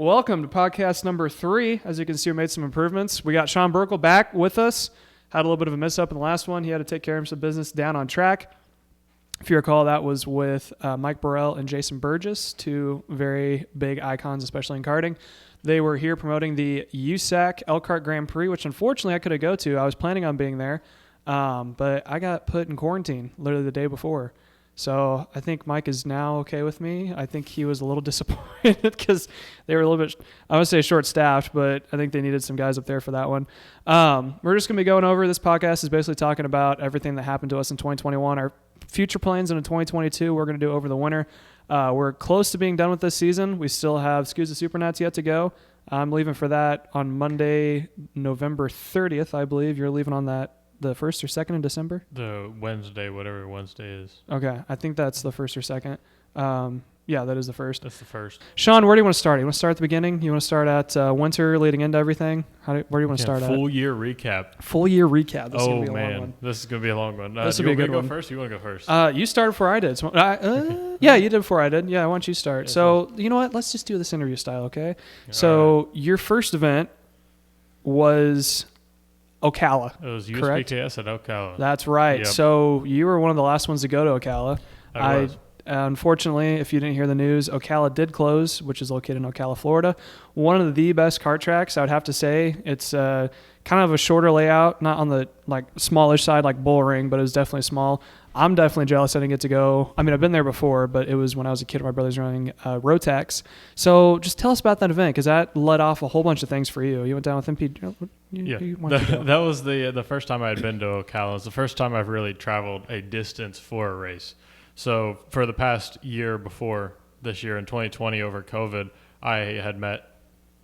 Welcome to podcast number 3. As you can see, we made some improvements. We got Sean Birkle back with us. Had a little bit of a mess up in the last one. He had to take care of some business down on track. If you recall, that was with Mike Burrell and Jason Burgess, two very big icons, especially in karting. They were here promoting the USAC Elkhart Grand Prix, which unfortunately I couldn't go to. I was planning on being there, but I got put in quarantine literally the day before. So I think Mike is now okay with me. I think he was a little disappointed because they were a little bit, I would say short-staffed, but I think they needed some guys up there for that one. We're just going to be going over, this podcast is basically talking about everything that happened to us in 2021, our future plans into 2022 we're going to do over the winter. We're close to being done with this season. We still have SKUs of Supernats yet to go. I'm leaving for that on Monday, November 30th, I believe. You're leaving on that. The 1st or 2nd in December? The Wednesday, whatever Wednesday is. Okay, I think that's the 1st or 2nd. Yeah, that is the 1st. That's the 1st. Sean, where do you want to start? You want to start at the beginning? You want to start at winter leading into everything? Where do you want to start at? Full year recap. Full year recap. This is Oh, going to be a long man. one. This is going to be a long one. This will be a good one. You want me to go first or you want to go first? You started before I did. So, yeah, you did before I did. Yeah, why don't you start? Okay. So, you know what? Let's just do this interview style, okay? So, your first event was Ocala. It was correct? USPKS at Ocala. That's right. Yep. So you were one of the last ones to go to Ocala. I was. Unfortunately, if you didn't hear the news, Ocala did close, which is located in Ocala, Florida. One of the best kart tracks, I would have to say. It's kind of a shorter layout, not on the smallish side like Bull Ring, but it was definitely small. I'm definitely jealous I didn't get to go. I mean, I've been there before, but it was when I was a kid. My brother's running Rotax. So just tell us about that event, because that led off a whole bunch of things for you. You went down with MP. That was the first time I had been to Ocala. It was the first time I've really traveled a distance for a race. So for the past year before this year in 2020 over COVID, I had met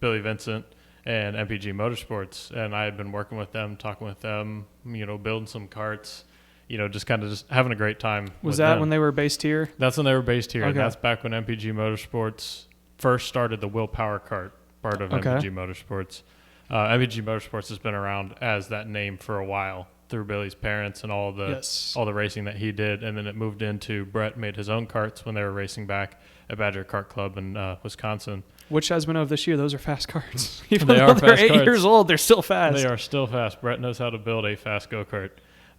Billy Vincent and MPG Motorsports, and I had been working with them, talking with them, building some karts, just kind of just having a great time. Was that when they were based here? That's when they were based here. Okay. And that's back when MPG Motorsports first started the Willpower Kart part of MPG Motorsports. MPG Motorsports has been around as that name for a while through Billy's parents and all the racing that he did, and then it moved into Brett made his own karts when they were racing back at Badger Kart Club in Wisconsin. Which has been of this year. Those are fast karts. Even they though are they're fast 8 karts. years old, they're still fast. They are still fast. Brett knows how to build a fast go-kart.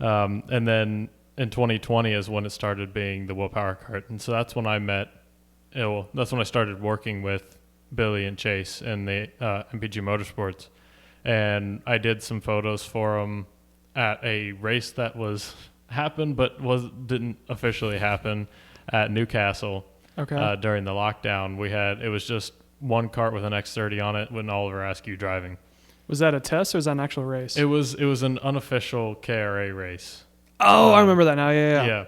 And then in 2020 is when it started being the Willpower Kart, and so that's when I met. That's when I started working with Billy and Chase and the MPG Motorsports, and I did some photos for them at a race that happened but didn't officially happen at Newcastle. During the lockdown. It was just one kart with an X30 on it when Oliver Askew driving. Was that a test or was that an actual race? It was an unofficial KRA race. Oh, I remember that now. Yeah.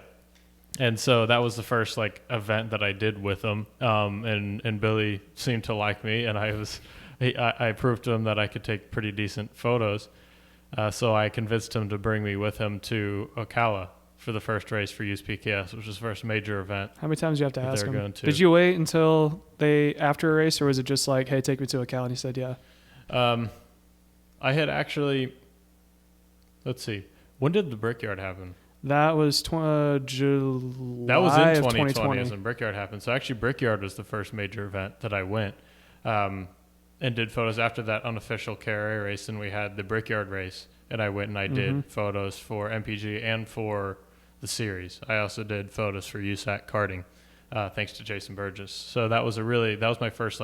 And so that was the first event that I did with him. And Billy seemed to like me, and I proved to him that I could take pretty decent photos. So I convinced him to bring me with him to Ocala for the first race for USPKS, which was the first major event. How many times do you have to ask him? Did you wait until after a race, or was it just like, hey, take me to Ocala? And he said, yeah. I had actually, let's see, when did the Brickyard happen? That was July That was in 2020 is when Brickyard happened. So actually Brickyard was the first major event that I went and did photos after that unofficial KRA race. And we had the Brickyard race, and I went and I did photos for MPG and for the series. I also did photos for USAC Karting, thanks to Jason Burgess. So that was my first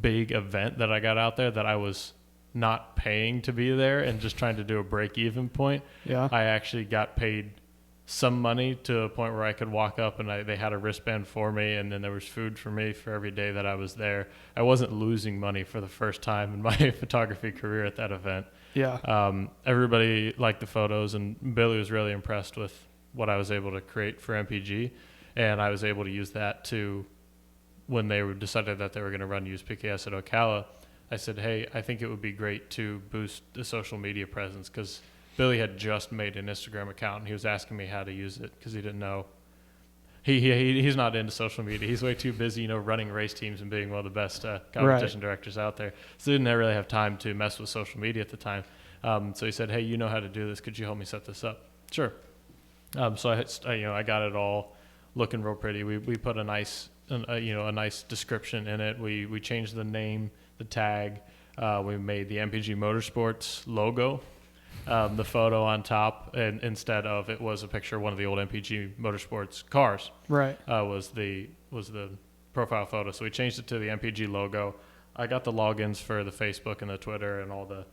big event that I got out there that I was not paying to be there and just trying to do a break-even point. Yeah. I actually got paid some money to a point where I could walk up and they had a wristband for me, and then there was food for me for every day that I was there. I wasn't losing money for the first time in my photography career at that event. Yeah. Everybody liked the photos, and Billy was really impressed with what I was able to create for MPG, and I was able to use that to, when they decided that they were going to run USPKS at Ocala, I said, hey, I think it would be great to boost the social media presence, because Billy had just made an Instagram account, and he was asking me how to use it because he didn't know. He's not into social media. He's way too busy, running race teams and being one of the best competition directors out there. So he didn't really have time to mess with social media at the time. So he said, hey, you know how to do this. Could you help me set this up? Sure. So I got it all looking real pretty. We put a nice a nice description in it. We changed the name, the tag. We made the MPG Motorsports logo, the photo on top, and instead of it was a picture of one of the old MPG Motorsports cars. Right. Was the profile photo. So we changed it to the MPG logo. I got the logins for the Facebook and the Twitter and all the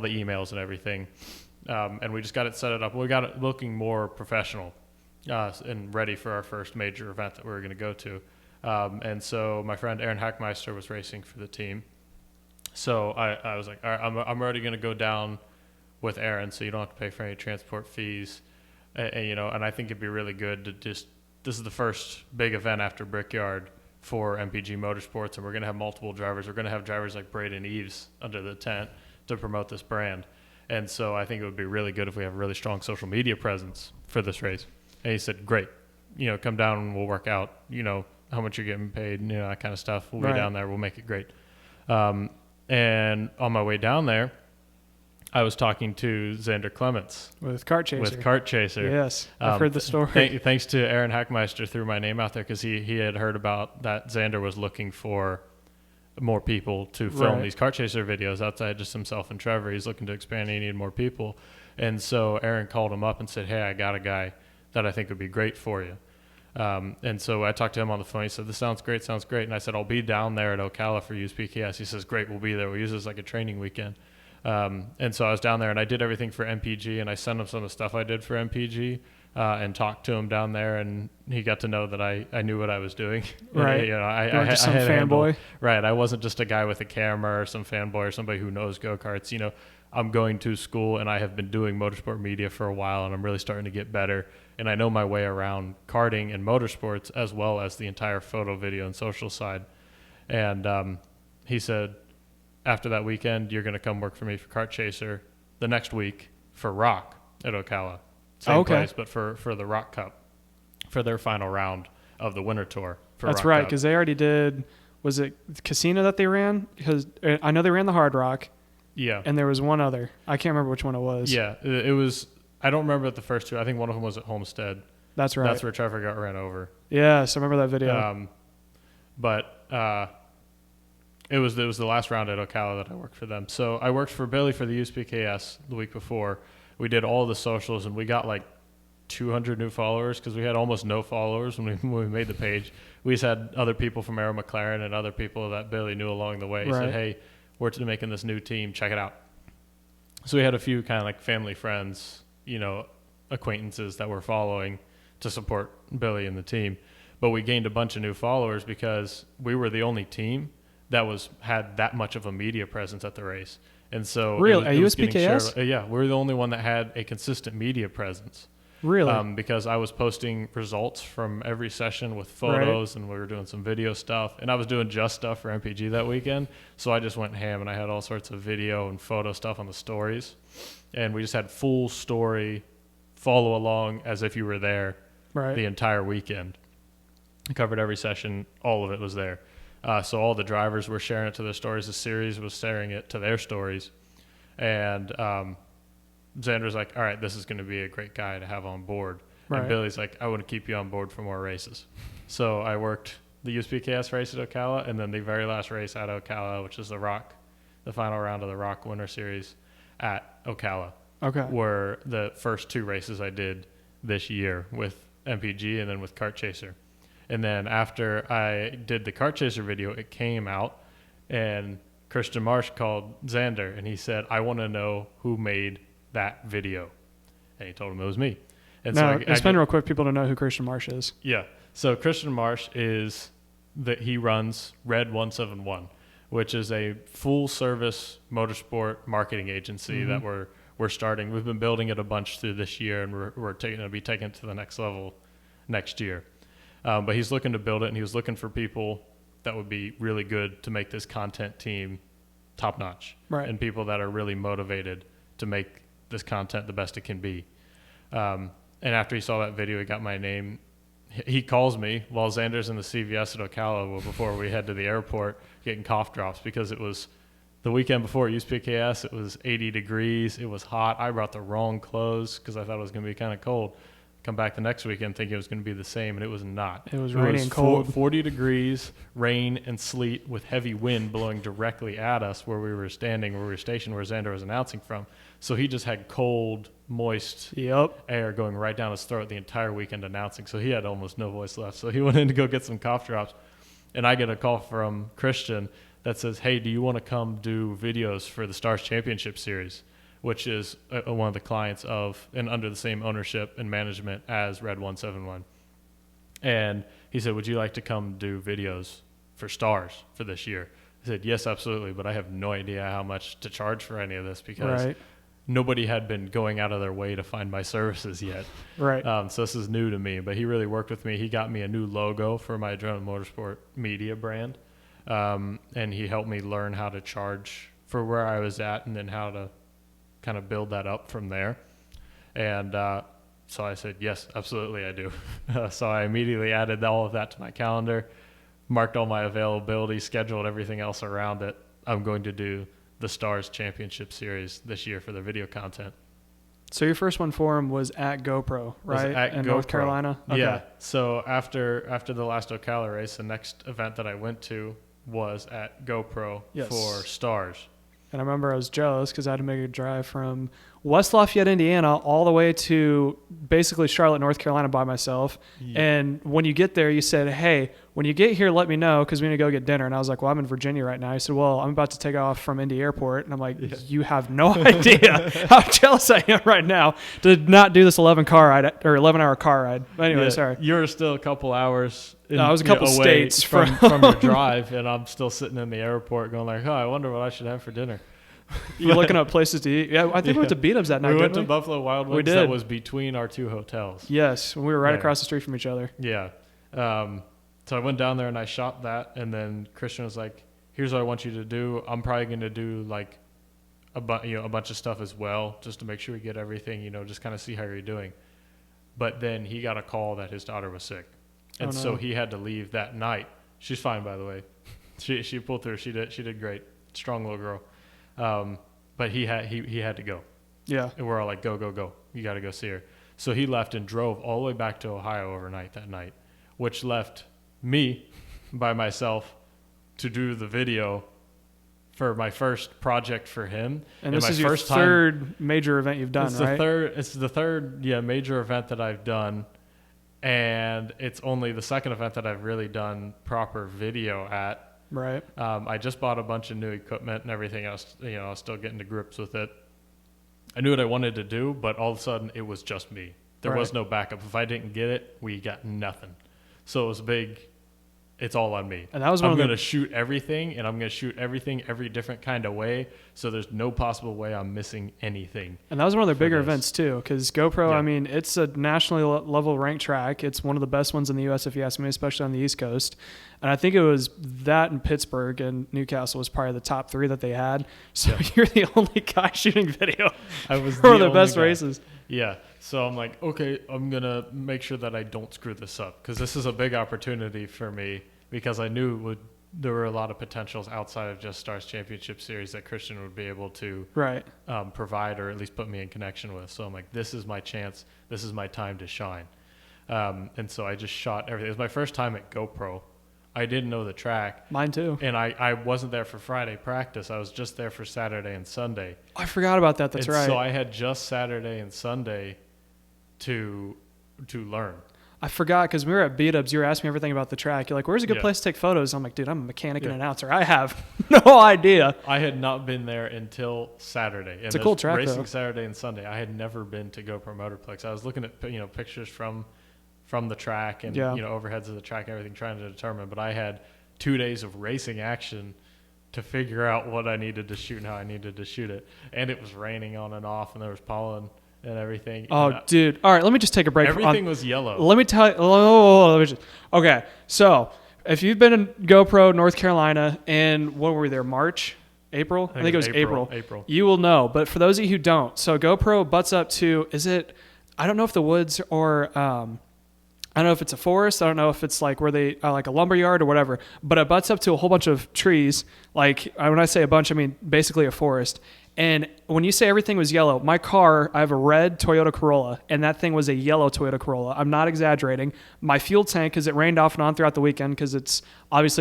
emails and everything, and we just got it set it up. We got it looking more professional and ready for our first major event that we were going to go to. And so my friend Aaron Hackmeister was racing for the team. So I was like, all right, I'm already going to go down with Aaron, so you don't have to pay for any transport fees. And I think it'd be really good to this is the first big event after Brickyard for MPG Motorsports, and we're going to have multiple drivers. We're going to have drivers like Braden Eves under the tent to promote this brand. And so I think it would be really good if we have a really strong social media presence for this race. And he said, great, come down and we'll work out, how much you're getting paid, that kind of stuff. We'll be down there. We'll make it great. And on my way down there, I was talking to Xander Clements. With Kart Chaser. Yes, I've heard the story. Thanks to Aaron Hackmeister threw my name out there because he had heard about that Xander was looking for more people to film these Kart Chaser videos outside just himself and Trevor. He's looking to expand. He needed more people. And so Aaron called him up and said, hey, I got a guy that I think would be great for you. And so I talked to him on the phone. He said, this sounds great. And I said, I'll be down there at Ocala for Use PKS. He says, great, we'll be there. We'll use this like a training weekend. And so I was down there and I did everything for MPG, and I sent him some of the stuff I did for MPG, and talked to him down there, and he got to know that I knew what I was doing. Right. I had some fanboy. Right. I wasn't just a guy with a camera or some fanboy or somebody who knows go-karts. I'm going to school and I have been doing motorsport media for a while, and I'm really starting to get better. And I know my way around karting and motorsports as well as the entire photo, video, and social side. And he said, after that weekend, you're going to come work for me for Kart Chaser the next week for Rock at Ocala. Same place, but for the Rock Cup, for their final round of the Winter Tour. That's right, because they already did, was it Casino that they ran? Because I know they ran the Hard Rock. Yeah. And there was one other. I can't remember which one it was. Yeah, it was, I don't remember the first two. I think one of them was at Homestead. That's right. That's where Trevor got ran over. Yes, I remember that video. It was the last round at Ocala that I worked for them. So I worked for Billy for the USPKS the week before. We did all the socials, and we got like 200 new followers because we had almost no followers when we made the page. We just had other people from Aero McLaren and other people that Billy knew along the way. He said, hey, we're making this new team. Check it out. So we had a few kind of like family friends, acquaintances that were following to support Billy and the team. But we gained a bunch of new followers because we were the only team that had that much of a media presence at the race. And so really, at USPKS? Yeah, we're the only one that had a consistent media presence. Really? Because I was posting results from every session with photos, and we were doing some video stuff. And I was doing just stuff for MPG that weekend. So I just went ham, and I had all sorts of video and photo stuff on the stories. And we just had full story follow along as if you were there the entire weekend. I covered every session. All of it was there. So all the drivers were sharing it to their stories. The series was sharing it to their stories. And Xander's like, all right, this is going to be a great guy to have on board. And Billy's like, I want to keep you on board for more races. So I worked the USPKS race at Ocala, and then the very last race at Ocala, which is the final round of the Rock Winter Series at Ocala. Okay. Were the first two races I did this year with MPG and then with Kart Chaser. And then after I did the Kart Chaser video, it came out, and Christian Marsh called Xander, and he said, I want to know who made that video. And he told him it was me. And now, explain real quick, people don't know who Christian Marsh is. Yeah. So Christian Marsh he runs Red 171, which is a full-service motorsport marketing agency that we're starting. We've been building it a bunch through this year, and we're going to be taking it to the next level next year. But he's looking to build it, and he was looking for people that would be really good to make this content team top-notch. Right. And people that are really motivated to make this content the best it can be. And after he saw that video, he got my name. He calls me while Xander's in the CVS at Ocala before we head to the airport getting cough drops, because it was the weekend before USPKS. It was 80 degrees. It was hot. I brought the wrong clothes because I thought it was going to be kind of cold. Come back the next weekend thinking it was going to be the same, and it was not. It was raining and cold. 40 degrees, rain and sleet with heavy wind blowing directly at us where we were stationed, where Xander was announcing from. So he just had cold, moist air going right down his throat the entire weekend announcing. So he had almost no voice left. So he went in to go get some cough drops. And I get a call from Christian that says, hey, do you want to come do videos for the Stars Championship Series, which is one of the clients of and under the same ownership and management as Red 171. And he said, would you like to come do videos for Stars for this year? I said, yes, absolutely, but I have no idea how much to charge for any of this because nobody had been going out of their way to find my services yet. Right. So this is new to me, but he really worked with me. He got me a new logo for my Adrenaline Motorsport Media brand, and he helped me learn how to charge for where I was at and then how to kind of build that up from there. And so I said, yes, absolutely I do. So I immediately added all of that to my calendar, marked all my availability, scheduled everything else around it. I'm going to do the Stars Championship Series this year for the video content. So your first one for him was at GoPro, right? In North Carolina? Okay. Yeah. So after the last Ocala race, the next event that I went to was at GoPro for Stars. And I remember I was jealous because I had to make a drive from West Lafayette, Indiana, all the way to basically Charlotte, North Carolina by myself. Yeah. And when you get there, you said, hey, when you get here, let me know because we need to go get dinner. And I was like, well, I'm in Virginia right now. He said, well, I'm about to take off from Indy Airport. And I'm like, you have no idea how jealous I am right now to not do this 11-hour car ride. But anyway, sorry. You were still a couple hours I was a couple states from your drive, and I'm still sitting in the airport going like, oh, I wonder what I should have for dinner. You're looking up places to eat. Yeah, I think we went to Beat-Ups that night, We went to Buffalo Wild Wings. We did. That was between our two hotels. Yes, we were right across the street from each other. Yeah. So I went down there and I shot that, and then Christian was like, here's what I want you to do. I'm probably going to do like a bunch of stuff as well just to make sure we get everything, just kind of see how you're doing. But then he got a call that his daughter was sick. And so he had to leave that night. She's fine, by the way. She pulled through. She did great. Strong little girl. But he had to go. Yeah. And we're all like, go. You got to go see her. So he left and drove all the way back to Ohio overnight that night, which left me by myself to do the video for my first project for him. And this is your third major event you've done, right? It's the third major event that I've done. And it's only the second event that I've really done proper video at. Right. I just bought a bunch of new equipment and everything else. I was still getting to grips with it. I knew what I wanted to do, but all of a sudden it was just me. There was no backup. If I didn't get it, we got nothing. So it was big. It's all on me. And that was I'm going to shoot everything, and I'm going to shoot everything every different kind of way. So there's no possible way I'm missing anything. And that was one of their bigger events too, because GoPro, I mean, it's a nationally level ranked track. It's one of the best ones in the U.S. if you ask me, especially on the East Coast. And I think it was that in Pittsburgh and Newcastle was probably the top three that they had. So you're the only guy shooting video. I was for the best races. Yeah. So I'm like, okay, I'm going to make sure that I don't screw this up because this is a big opportunity for me because I knew there were a lot of potentials outside of just Stars Championship Series that Christian would be able to provide or at least put me in connection with. So I'm like, this is my chance. This is my time to shine. And so I just shot everything. It was my first time at GoPro. I didn't know the track. Mine too. And I wasn't there for Friday practice. I was just there for Saturday and Sunday. I forgot about that. That's right. So I had just Saturday and Sunday to learn. I forgot because we were at Beat-Ups. You were asking me everything about the track. You're like, where's a good place to take photos? I'm like, dude, I'm a mechanic and announcer. I have no idea. I had not been there until Saturday. It's a cool track, racing Saturday and Sunday. I had never been to GoPro Motorplex. I was looking at pictures from the track and overheads of the track and everything, trying to determine. But I had 2 days of racing action to figure out what I needed to shoot and how I needed to shoot it. And it was raining on and off, and there was pollen and everything. Oh, dude. All right, let me just take a break. Everything was yellow. Let me tell you. Okay, so if you've been in GoPro North Carolina in, what were we there, March? April? I think it was April. You will know. But for those of you who don't, so GoPro butts up to, I don't know if the Woods or I don't know if it's a forest. I don't know if it's like where they are like a lumber yard or whatever, but it butts up to a whole bunch of trees. Like when I say a bunch, I mean basically a forest. And when you say everything was yellow, my car, I have a red Toyota Corolla, and that thing was a yellow Toyota Corolla. I'm not exaggerating. My fuel tank, because it rained off and on throughout the weekend, because it's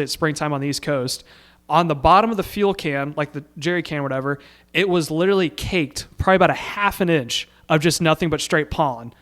springtime on the East Coast, on the bottom of the fuel can, like the jerry can or whatever, it was literally caked, probably about a half an inch of just nothing but straight pollen.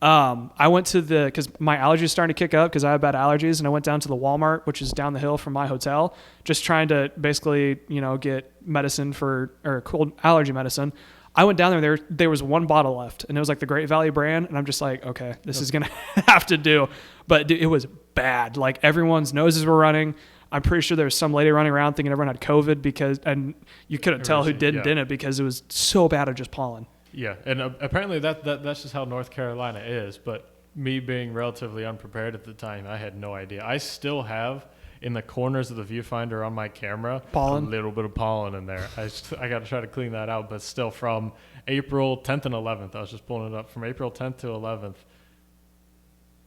I went to because my allergies starting to kick up because I have bad allergies, and I went down to the Walmart, which is down the hill from my hotel, just trying to basically, get medicine or cold allergy medicine. I went down there was one bottle left, and it was like the Great Valley brand, and I'm just like, okay, this is going to have to do. But it was bad. Like everyone's noses were running. I'm pretty sure there was some lady running around thinking everyone had COVID and you couldn't tell who didn't because it was so bad of just pollen. Yeah, and apparently that's just how North Carolina is. But me being relatively unprepared at the time, I had no idea. I still have in the corners of the viewfinder on my camera pollen. A little bit of pollen in there. I got to try to clean that out. But still, from April 10th and 11th, I was just pulling it up. From April 10th to 11th,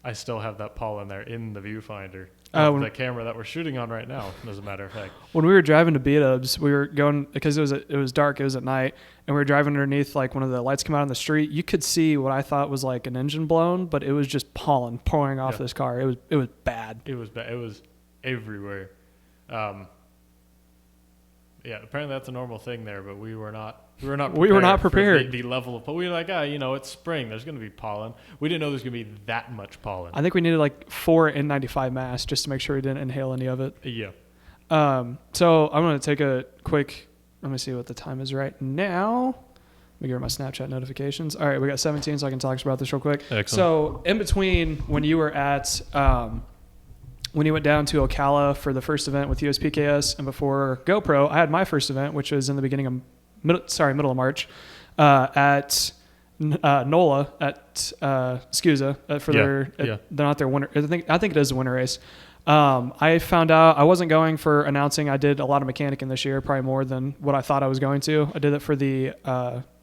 I still have that pollen there in the viewfinder. The camera that we're shooting on right now, as a matter of fact. When we were driving to B-Dubs, we were going, because it was dark, it was at night, and we were driving underneath, like one of the lights come out on the street. You could see what I thought was like an engine blown, but it was just pollen pouring off this car. It was bad. It was bad. It was everywhere. Apparently that's a normal thing there, but we were not prepared. The level of pollen. We were like, it's spring. There's going to be pollen. We didn't know there's going to be that much pollen. I think we needed like 4 N95 masks just to make sure we didn't inhale any of it. Yeah. So I'm going to take a quick, let me see what the time is right now. Let me get my Snapchat notifications. All right, we got 17, so I can talk about this real quick. Excellent. So in between when you were at, when you went down to Ocala for the first event with USPKS and before GoPro, I had my first event, which was in the middle of March, at NOLA at SCUSA for they're not their winter. I think it is a winter race. I found out I wasn't going for announcing. I did a lot of mechanicing this year, probably more than what I thought I was going to. I did it for the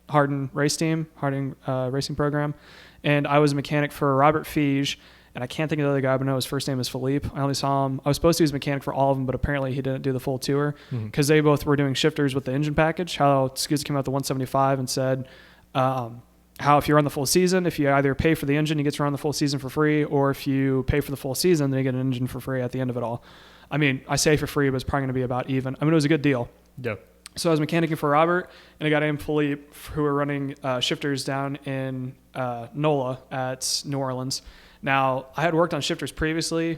Harding race team, Harding racing program, and I was a mechanic for Robert Fige. And I can't think of the other guy, but I know his first name is Philippe. I only saw him. I was supposed to be his mechanic for all of them, but apparently he didn't do the full tour because they both were doing shifters with the engine package. How SCUSA came out the 175 and said how if you run the full season, if you either pay for the engine, you get to run the full season for free, or if you pay for the full season, then you get an engine for free at the end of it all. I mean, I say for free, but it's probably going to be about even. I mean, it was a good deal. Yeah. So I was mechanicing for Robert and a guy named Philippe who were running shifters down in NOLA at New Orleans. Now, I had worked on shifters previously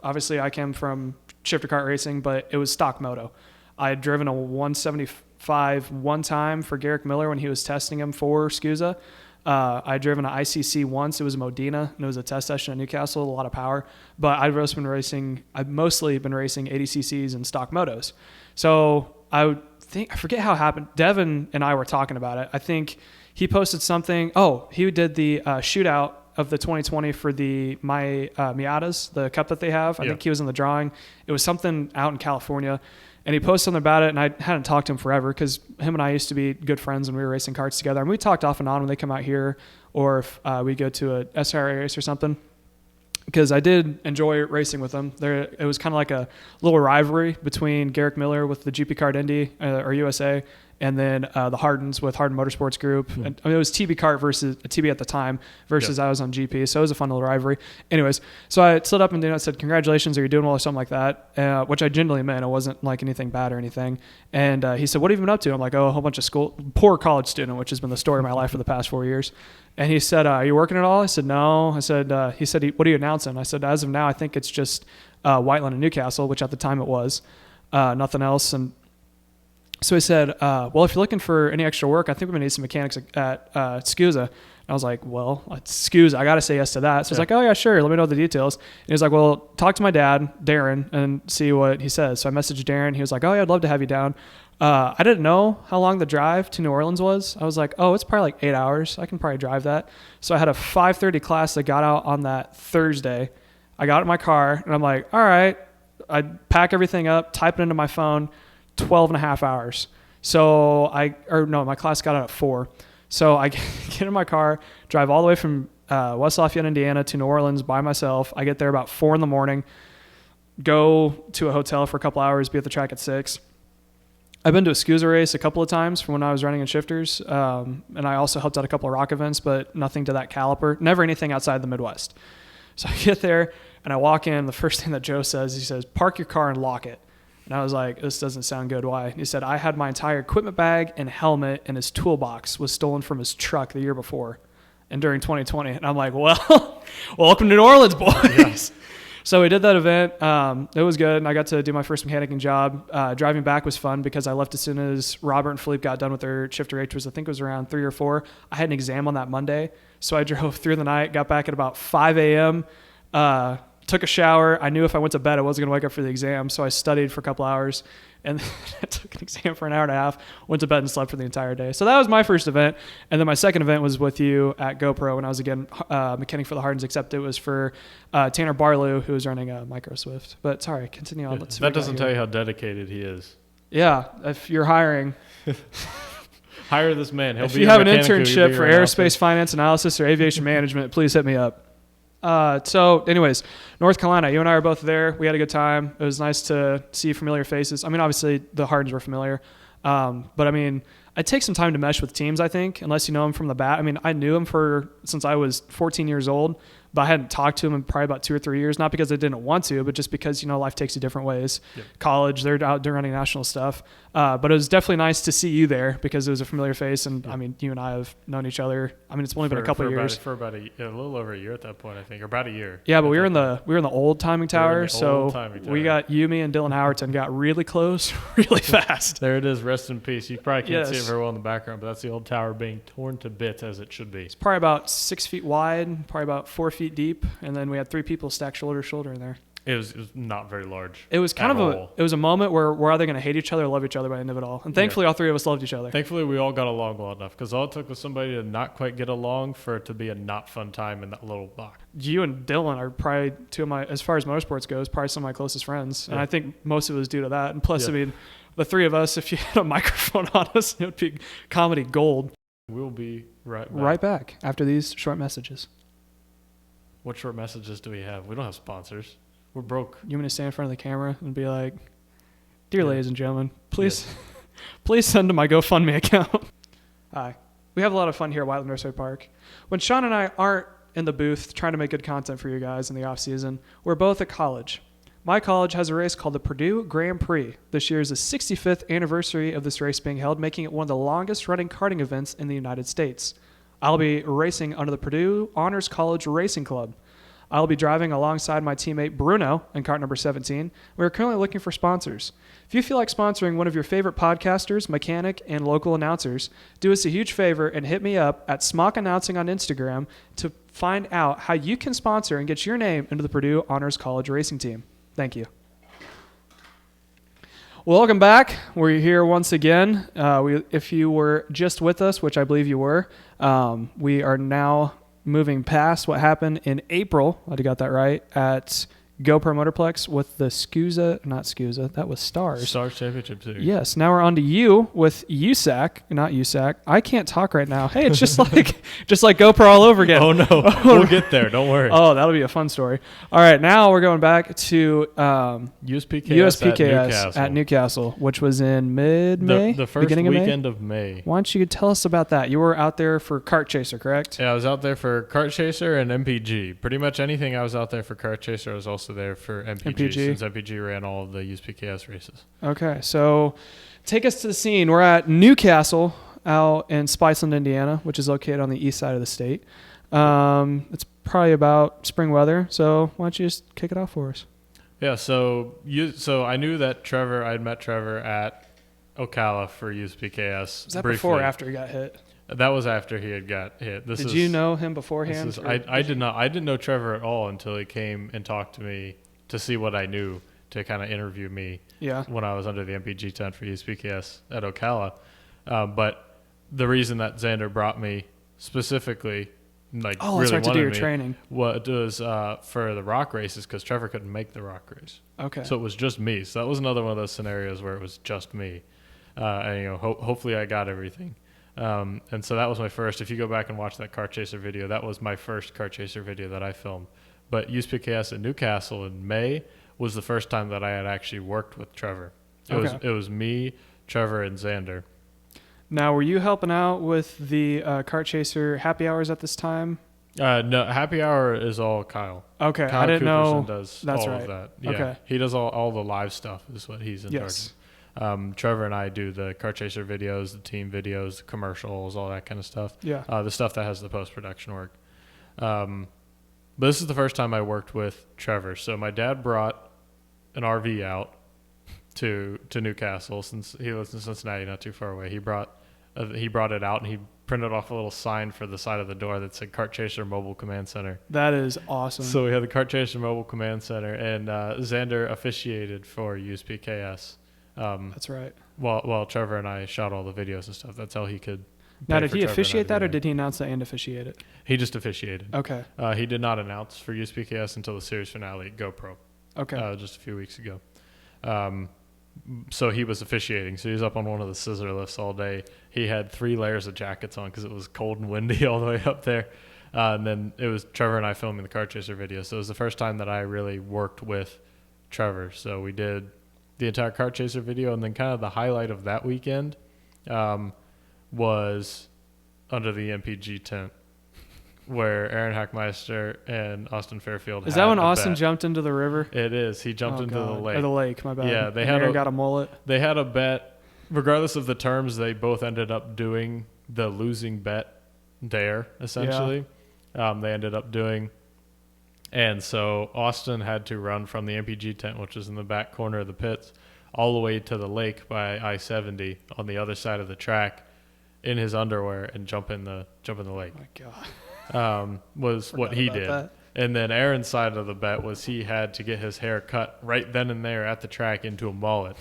obviously I came from shifter kart racing, but it was stock moto. I had driven a 175 one time for Garrick Miller when he was testing him for SCUSA. I had driven an ICC once. It was a Modena, and it was a test session in Newcastle, a lot of power. But I've mostly been racing 80 cc's and stock motos. So I forget how it happened. Devin and I were talking about it. I think he posted something. Oh, he did the shootout of the 2020 for the Miatas, the cup that they have. I think he was in the drawing. It was something out in California, and he posted something about it, and I hadn't talked to him forever because him and I used to be good friends when we were racing karts together, and we talked off and on when they come out here or if we go to a SRA race or something, because I did enjoy racing with them. It was kind of like a little rivalry between Garrick Miller with the GP Kart Indy or USA, and then the Hardens with Hardin Motorsports Group. And, I mean, it was TB Kart versus TB at the time versus I was on GP, so it was a fun little rivalry. Anyways, so I stood up and I said, "Congratulations, are you doing well?" or something like that, which I genuinely meant. It wasn't like anything bad or anything. And he said, "What have you been up to?" I'm like, "Oh, a whole bunch of poor college student," which has been the story of my life for the past 4 years. And he said, "Are you working at all?" I said, "No." I said, he said, "What are you announcing?" I said, "As of now, I think it's just Whiteland and Newcastle," which at the time it was, nothing else. And so he said, "Well, if you're looking for any extra work, I think we're going to need some mechanics at SCUSA." I was like, "Well, it's SCUSA. I got to say yes to that." So I was like, "Oh, yeah, sure. Let me know the details." And he was like, "Well, talk to my dad, Darren, and see what he says." So I messaged Darren. He was like, "Oh, yeah, I'd love to have you down." I didn't know how long the drive to New Orleans was. I was like, "Oh, it's probably like 8 hours. I can probably drive that." So I had a 5:30 class that got out on that Thursday. I got in my car, and I'm like, "All right." I pack everything up, type it into my phone, 12 and a half hours. So my class got out at 4. So I get in my car, drive all the way from West Lafayette, Indiana to New Orleans by myself. I get there about 4 a.m, go to a hotel for a couple hours, be at the track at 6. I've been to a SCUSA race a couple of times from when I was running in shifters, and I also helped out a couple of rock events, but nothing to that caliber. Never anything outside the Midwest. So I get there, and I walk in. The first thing that Joe says, he says, "Park your car and lock it." And I was like, this doesn't sound good. Why? He said, I had my entire equipment bag and helmet, and his toolbox was stolen from his truck the year before and during 2020. And I'm like, well, welcome to New Orleans, boys. Yes. So we did that event. It was good, and I got to do my first mechanicing job. Driving back was fun because I left as soon as Robert and Philippe got done with their shifter H, I think it was around 3 or 4. I had an exam on that Monday, so I drove through the night, got back at about 5 a.m., took a shower. I knew if I went to bed, I wasn't going to wake up for the exam, so I studied for a couple hours, and I took an exam for an hour and a half, went to bed and slept for the entire day. So that was my first event, and then my second event was with you at GoPro, and I was, again, mechanic for the Hardens, except it was for Tanner Barlow, who was running a Micro Swift. But sorry, continue on. Let's that doesn't tell you how dedicated he is. Yeah, if you're hiring... Hire this man. If you have an internship for aerospace finance analysis or aviation management, please hit me up. So anyways, North Carolina, you and I were both there. We had a good time. It was nice to see familiar faces. I mean, obviously the Hardens were familiar. But I mean, it takes some time to mesh with teams, I think, unless you know them from the bat. I mean, I knew him since I was 14 years old, but I hadn't talked to him in probably about 2 or 3 years, not because I didn't want to, but just because, life takes you different ways. Yep. College, they're out doing running national stuff. But it was definitely nice to see you there because it was a familiar face. And I mean, you and I have known each other. I mean, it's only been a couple of years. For about a little over a year at that point, I think, or about a year. Yeah, but we were in the old timing tower. We got you, me, and Dylan Howerton got really close, really fast. There it is. Rest in peace. You probably can't see it very well in the background, but that's the old tower being torn to bits as it should be. It's probably about 6 feet wide, probably about 4 feet deep, and then we had 3 people stacked shoulder to shoulder in there. It was not very large. It was kind of it was a moment where we're either going to hate each other or love each other by the end of it all. And thankfully, all 3 of us loved each other. Thankfully, we all got along well enough because all it took was somebody to not quite get along for it to be a not fun time in that little box. You and Dylan are probably 2 of my, as far as motorsports goes, probably some of my closest friends. And I think most of it was due to that. And plus, I mean, the 3 of us, if you had a microphone on us, it would be comedy gold. We'll be right back. Right back after these short messages. What short messages do we have? We don't have sponsors. We're broke. You want me to stand in front of the camera and be like, "Dear ladies and gentlemen, please send to my GoFundMe account." Hi. We have a lot of fun here at Whiteland Raceway Park. When Sean and I aren't in the booth trying to make good content for you guys in the off season, we're both at college. My college has a race called the Purdue Grand Prix. This year is the 65th anniversary of this race being held, making it one of the longest running karting events in the United States. I'll be racing under the Purdue Honors College Racing Club. I'll be driving alongside my teammate Bruno in kart number 17. We're currently looking for sponsors. If you feel like sponsoring one of your favorite podcasters, mechanic, and local announcers, do us a huge favor and hit me up at smockannouncing on Instagram to find out how you can sponsor and get your name into the Purdue Honors College Racing Team. Thank you. Welcome back. We're here once again. If you were just with us, which I believe you were, we are now moving past what happened in April, I got that right, at GoPro Motorplex with the SCUSA, that was Stars. Stars Championship Series. Yes, now we're on to you with USAC, not USAC. I can't talk right now. Hey, it's just like GoPro all over again. Oh, no. We'll get there. Don't worry. Oh, that'll be a fun story. All right, now we're going back to USPKS at Newcastle, which was in mid-May? The first weekend of May. Why don't you tell us about that? You were out there for Kart Chaser, correct? Yeah, I was out there for Kart Chaser and MPG. Pretty much anything I was out there for Kart Chaser, I was also there for MPG since MPG ran all of the USPKS races. Okay, so take us to the scene. We're at Newcastle out in Spiceland, Indiana, which is located on the east side of the state. It's probably about spring weather, so why don't you just kick it off for us? Yeah, so I knew that I'd met Trevor at Ocala for USPKS. Was that briefly. before or after he got hit? That was after he had got hit. Did you know him beforehand? I did not. I didn't know Trevor at all until he came and talked to me to see what I knew, to kind of interview me when I was under the MPG tent for USPKS at Ocala. But the reason that Xander brought me specifically, really wanted to do your me, training, was for the rock races because Trevor couldn't make the rock race. Okay. So it was just me. So that was another one of those scenarios where it was just me. And hopefully I got everything. And so that was my first. If you go back and watch that kart chaser video, that was my first kart chaser video that I filmed. But USPKS at Newcastle in May was the first time that I had actually worked with Trevor. It was me, Trevor, and Xander. Now, were you helping out with the kart chaser happy hours at this time? No, happy hour is all Kyle. Okay, Kyle I didn't Cooperson know. does That's all right. of that. Yeah, Okay. he does all the live stuff is what he's in Yes. charge of. Trevor and I do the kart chaser videos, the team videos, the commercials, all that kind of stuff. Yeah. The stuff that has the post-production work. But this is the first time I worked with Trevor. So my dad brought an RV out to Newcastle, since he lives in Cincinnati, not too far away. He brought it out, and he printed off a little sign for the side of the door that said Kart Chaser Mobile Command Center. That is awesome. So we had the Kart Chaser Mobile Command Center, and Xander officiated for USPKS. That's right. While Trevor and I shot all the videos and stuff. That's how he could. Now, pay did for he Trevor and I officiate to that, be or there. did he announce that and officiate it? He just officiated. Okay. He did not announce for USPKS until the series finale at GoPro. Okay. Just a few weeks ago. So he was officiating. So he was up on one of the scissor lifts all day. He had 3 layers of jackets on because it was cold and windy all the way up there. And then it was Trevor and I filming the kart chaser video. So it was the first time that I really worked with Trevor. So we did the entire kart chaser video, and then kind of the highlight of that weekend was under the MPG tent, where Aaron Hackmeister and Austin Fairfield. Is that when Austin bet. jumped into the river? It is. He jumped into the lake. Or the lake, my bad. Yeah, they And had Aaron got a mullet. They had a bet. Regardless of the terms, they both ended up doing the losing bet there, essentially. They ended up doing. And so Austin had to run from the MPG tent, which is in the back corner of the pits, all the way to the lake by I-70 on the other side of the track in his underwear and jump in the lake. Oh my God. Was what he did. That. And then Aaron's side of the bet was he had to get his hair cut right then and there at the track into a mullet.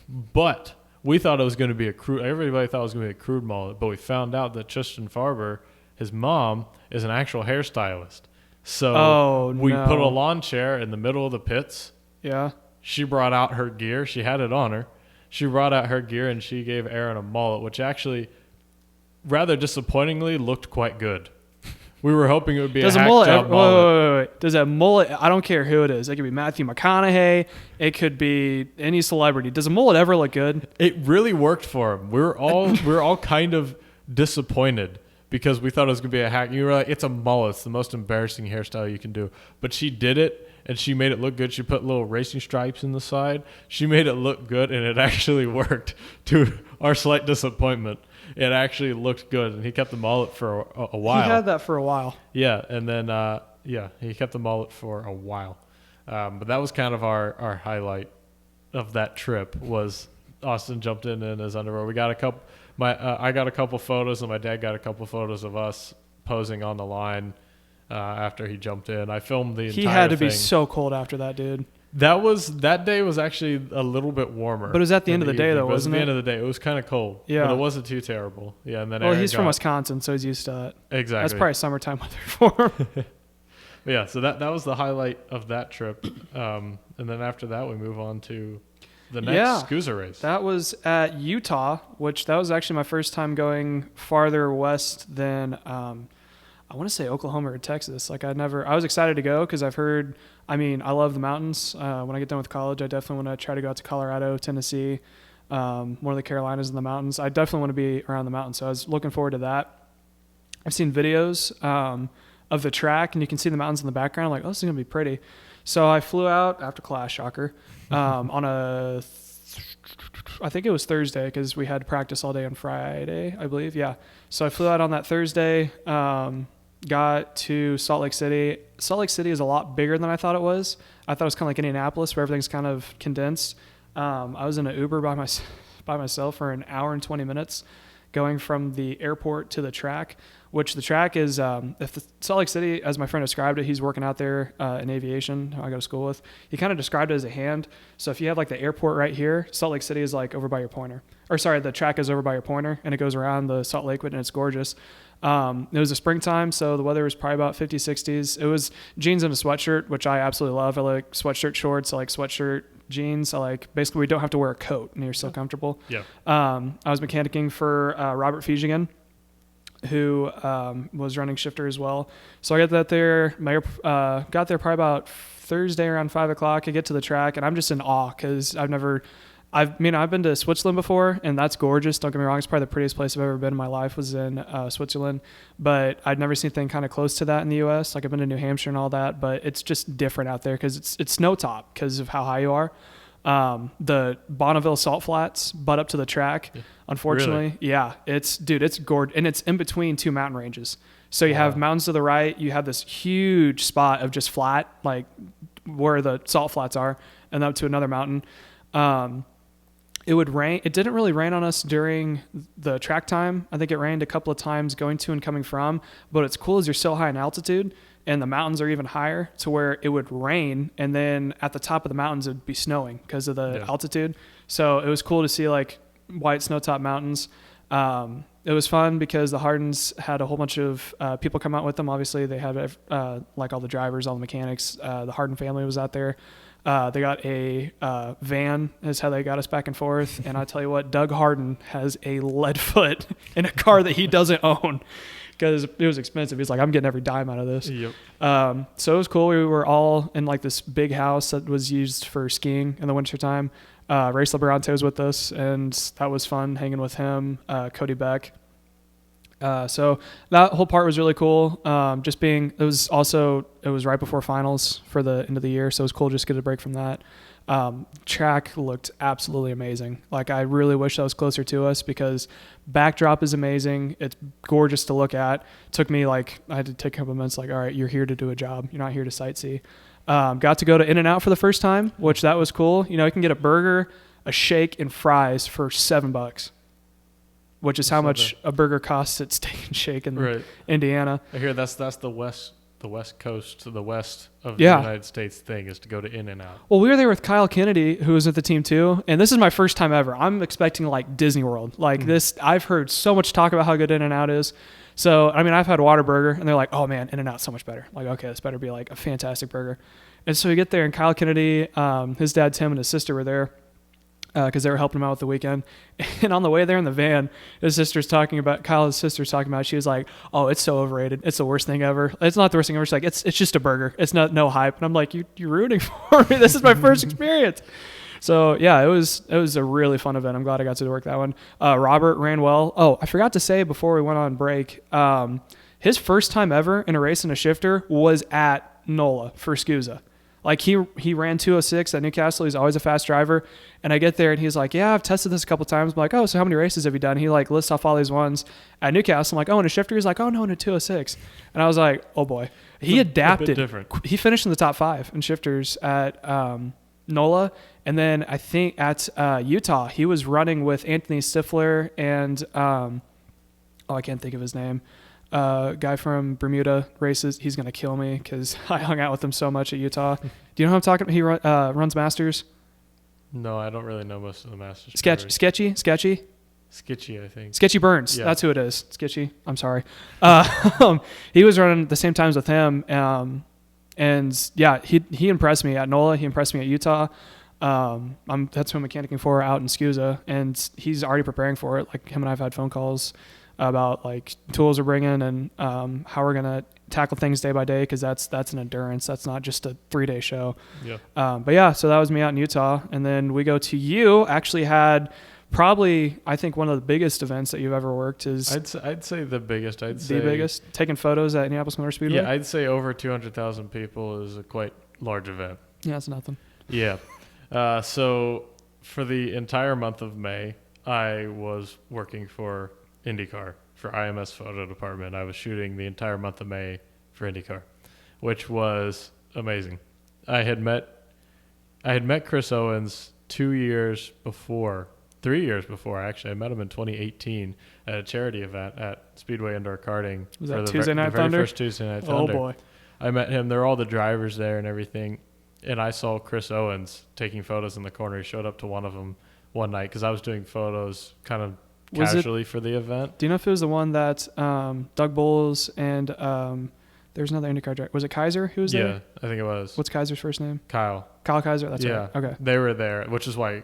But we thought it was going to be everybody thought it was going to be a crude mullet, but we found out that Tristan Farber, his mom, is an actual hairstylist. So we put a lawn chair in the middle of the pits. Yeah. She brought out her gear. She had it on her. She brought out her gear, and she gave Aaron a mullet, which actually, rather disappointingly, looked quite good. We were hoping it would be a hack job mullet. Wait. Does a mullet, I don't care who it is. It could be Matthew McConaughey. It could be any celebrity. Does a mullet ever look good? It really worked for him. We were all kind of disappointed because we thought it was going to be a hack. You were like, it's a mullet. It's the most embarrassing hairstyle you can do. But she did it, and she made it look good. She put little racing stripes in the side. She made it look good, and it actually worked, to our slight disappointment. It actually looked good, and he kept the mullet for a while. He had that for a while. Yeah, and then he kept the mullet for a while. But that was kind of our highlight of that trip, was Austin jumped in his underwear. We got a couple. I got a couple photos, and my dad got a couple photos of us posing on the line after he jumped in. I filmed the entire thing. He had to be so cold after that, dude. That day was actually a little bit warmer. But it was at the end of the day, though, wasn't it? At the end of the day. It was kind of cold. Yeah. But it wasn't too terrible. Yeah, and then Well, he's from Wisconsin, so he's used to that. Exactly. That's probably summertime weather for him. Yeah, so that was the highlight of that trip. And then after that, we move on to the next SCUSA race. That was at Utah, which that was actually my first time going farther west than I want to say Oklahoma or Texas. Like I was excited to go because I've heard, I love the mountains. When I get done with college, I definitely want to try to go out to Colorado, Tennessee, one of the Carolinas in the mountains. I definitely want to be around the mountains. So I was looking forward to that. I've seen videos of the track, and you can see the mountains in the background. I'm like, oh, this is going to be pretty. So I flew out after class, shocker, on I think it was Thursday because we had practice all day on Friday, I believe. Yeah. So I flew out on that Thursday, got to Salt Lake City. Salt Lake City is a lot bigger than I thought it was. I thought it was kind of like Indianapolis where everything's kind of condensed. I was in an Uber by myself for an hour and 20 minutes going from the airport to the track, which the track is, Salt Lake City, as my friend described it, he's working out there in aviation, who I go to school with. He kind of described it as a hand. So if you have like the airport right here, Salt Lake City is like over by your pointer. Or sorry, the track is over by your pointer, and it goes around the Salt Lake, and it's gorgeous. It was a springtime, so the weather was probably about 50, 60s. It was jeans and a sweatshirt, which I absolutely love. I like sweatshirt shorts. I like sweatshirt jeans. I like, basically we don't have to wear a coat and you're so comfortable. Yeah. I was mechanicking for Robert Fijigan. who was running shifter as well. So I got that there. Got there probably about Thursday around 5 o'clock. I get to the track, and I'm just in awe because I've been to Switzerland before, and that's gorgeous. Don't get me wrong; it's probably the prettiest place I've ever been in my life was in Switzerland. But I'd never seen anything kind of close to that in the U.S. Like I've been to New Hampshire and all that, but it's just different out there because it's snow top because of how high you are. The Bonneville Salt Flats butt up to the track. Yeah. Unfortunately, really? Yeah, it's gorgeous, and it's in between two mountain ranges. So you have mountains to the right. You have this huge spot of just flat, like where the salt flats are, and up to another mountain. It would rain. It didn't really rain on us during the track time. I think it rained a couple of times going to and coming from, but it's cool as you're so high in altitude and the mountains are even higher to where it would rain. And then at the top of the mountains, it would be snowing because of the altitude. So it was cool to see like white snow top mountains. It was fun because the Hardens had a whole bunch of people come out with them. Obviously they had like all the drivers, all the mechanics, the Harden family was out there. They got a van is how they got us back and forth. And I tell you what, Doug Harden has a lead foot in a car that he doesn't own because it was expensive. He's like, I'm getting every dime out of this. Yep. So it was cool. We were all in like this big house that was used for skiing in the wintertime. Race Liberante was with us, and that was fun hanging with him, Cody Beck. So that whole part was really cool. It was right before finals for the end of the year. So it was cool just to get a break from that. Track looked absolutely amazing. Like I really wish that was closer to us because backdrop is amazing. It's gorgeous to look at. Took me I had to take a couple minutes all right, you're here to do a job. You're not here to sightsee. Got to go to In-N-Out for the first time, which that was cool. You can get a burger, a shake, and fries for $7. Which is how much a burger costs at Steak and Shake in Indiana. I hear that's the west coast, the west of the United States thing is to go to In-N-Out. Well, we were there with Kyle Kennedy, who was with the team too, and this is my first time ever. I'm expecting like Disney World. This, I've heard so much talk about how good In-N-Out is. So, I mean, I've had Whataburger, and they're like, oh man, In-N-Out's so much better. Like, okay, this better be like a fantastic burger. And so we get there, and Kyle Kennedy, his dad Tim and his sister were there. Because they were helping him out with the weekend. And on the way there in the van, Kyle's sister's talking about, she was like, oh, it's so overrated. It's the worst thing ever. It's not the worst thing ever. She's like, it's just a burger. It's no hype. And I'm like, you're rooting for me. This is my first experience. So yeah, it was a really fun event. I'm glad I got to work that one. Robert ran well. Oh, I forgot to say before we went on break, his first time ever in a race in a shifter was at NOLA for SCUSA. Like he ran 206 at Newcastle. He's always a fast driver. And I get there and he's like, yeah, I've tested this a couple times. I'm like, oh, so how many races have you done? He lists off all these ones at Newcastle. I'm like, oh, in a shifter? He's like, oh no, in a 206. And I was like, oh boy, he adapted. A bit different. He finished in the top 5 in shifters at NOLA. And then I think at Utah, he was running with Anthony Stifler and I can't think of his name. Guy from Bermuda races. He's going to kill me because I hung out with him so much at Utah. Do you know who I'm talking about? He runs Masters. No, I don't really know most of the Masters. Sketchy, I think. Sketchy Burns. Yeah. That's who it is. Sketchy. I'm sorry. He was running the same times with him. And yeah, he impressed me at NOLA. He impressed me at Utah. That's who I'm mechanicking for out in SCUSA, and he's already preparing for it. Like him and I've had phone calls about like tools we're bringing and how we're gonna tackle things day by day, because that's an endurance. That's not just a 3-day show. Yeah. But yeah, so that was me out in Utah, and then we go to you. Actually had probably, I think, one of the biggest events that you've ever worked is. I'd say the biggest. Biggest. Taking photos at Indianapolis Motor Speedway. Yeah, I'd say over 200,000 people is a quite large event. Yeah, that's nothing. Yeah. So for the entire month of May, I was working for IndyCar for IMS Photo Department. I was shooting the entire month of May for IndyCar, which was amazing. I had met Chris Owens 3 years before actually. I met him in 2018 at a charity event at Speedway Indoor Karting. Was that Tuesday Night Thunder? Very first Tuesday Night Thunder. Oh boy. I met him. There were all the drivers there and everything. And I saw Chris Owens taking photos in the corner. He showed up to one of them one night because I was doing photos kind of casually for the event. Do you know if it was the one that Doug Bowles and There's another IndyCar driver. Was it Kaiser who was there? Yeah, I think it was. What's Kaiser's first name? Kyle. Kyle Kaiser. That's Yeah. right. Okay. They were there, which is why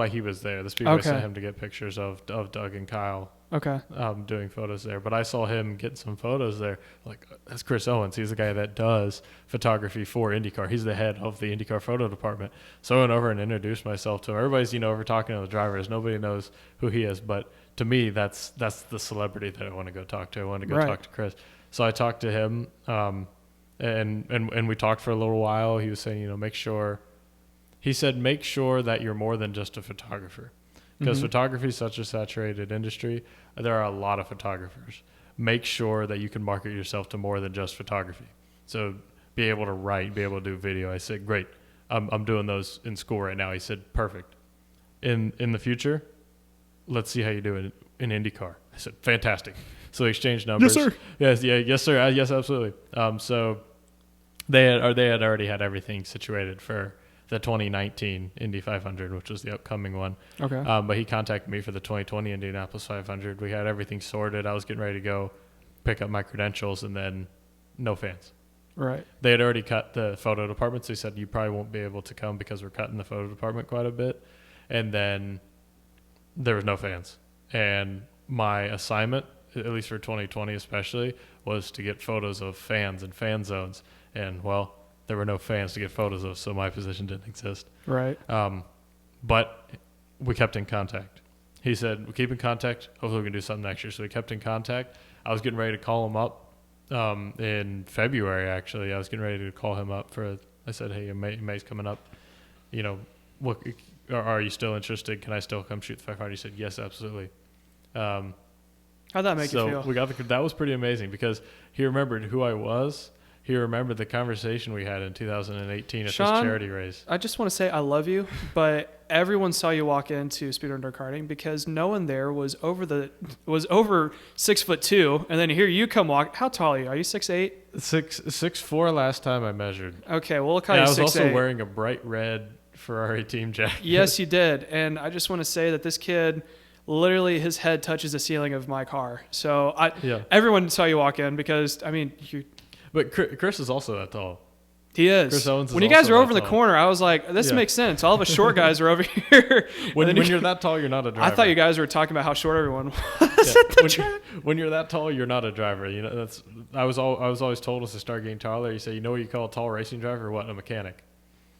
he was there. The speaker Okay. sent him to get pictures of Doug and Kyle Okay. doing photos there. But I saw him get some photos there. Like, that's Chris Owens. He's the guy that does photography for IndyCar. He's the head of the IndyCar photo department. So I went over and introduced myself to him. Everybody's, over talking to the drivers. Nobody knows who he is. But to me, that's the celebrity that I want to go talk to. I want to go talk to Chris. So I talked to him, and we talked for a little while. He was saying, make sure that you're more than just a photographer. Because photography is such a saturated industry. There are a lot of photographers. Make sure that you can market yourself to more than just photography. So be able to write, be able to do video. I said, great. I'm doing those in school right now. He said, perfect. In the future, let's see how you do it in IndyCar. I said, fantastic. So we exchanged numbers. Yes, sir. Yes, sir. Yes, absolutely. So they had already had everything situated for the 2019 Indy 500, which was the upcoming one. Okay. But he contacted me for the 2020 Indianapolis 500. We had everything sorted. I was getting ready to go pick up my credentials, and then no fans. Right. They had already cut the photo department, so he said, you probably won't be able to come because we're cutting the photo department quite a bit. And then there was no fans. And my assignment, at least for 2020 especially, was to get photos of fans and fan zones. And, well, there were no fans to get photos of, so my position didn't exist. Right. But we kept in contact. He said, we'll keep in contact. Hopefully we can do something next year. So we kept in contact. I was getting ready to call him up in February, actually. I was getting ready to call him up I said, hey, May's coming up. What, are you still interested? Can I still come shoot the 500? He said, yes, absolutely. How'd that make you feel? That was pretty amazing because he remembered who I was. He remembered the conversation we had in 2018 at Sean, this charity race. I just want to say I love you, but everyone saw you walk into Speedrun Dirt Karting because no one there was over 6'2", and then here you come walk. How tall are you? Are you 6'8"? 6'4" last time I measured. Okay, well, look how you're 6'8". I was also wearing a bright red Ferrari team jacket. Yes, you did, and I just want to say that this kid, literally his head touches the ceiling of my car. So everyone saw you walk in because, you... But Chris is also that tall. He is. Chris Owens is when you guys also were over in that the tall. corner, I was like, this makes sense. All of us short guys are over here. When you're that tall, you're not a driver. I thought you guys were talking about how short everyone was. When you're that tall, you're not a driver. I was always told as to start getting taller. You say, what you call a tall racing driver? What, a mechanic?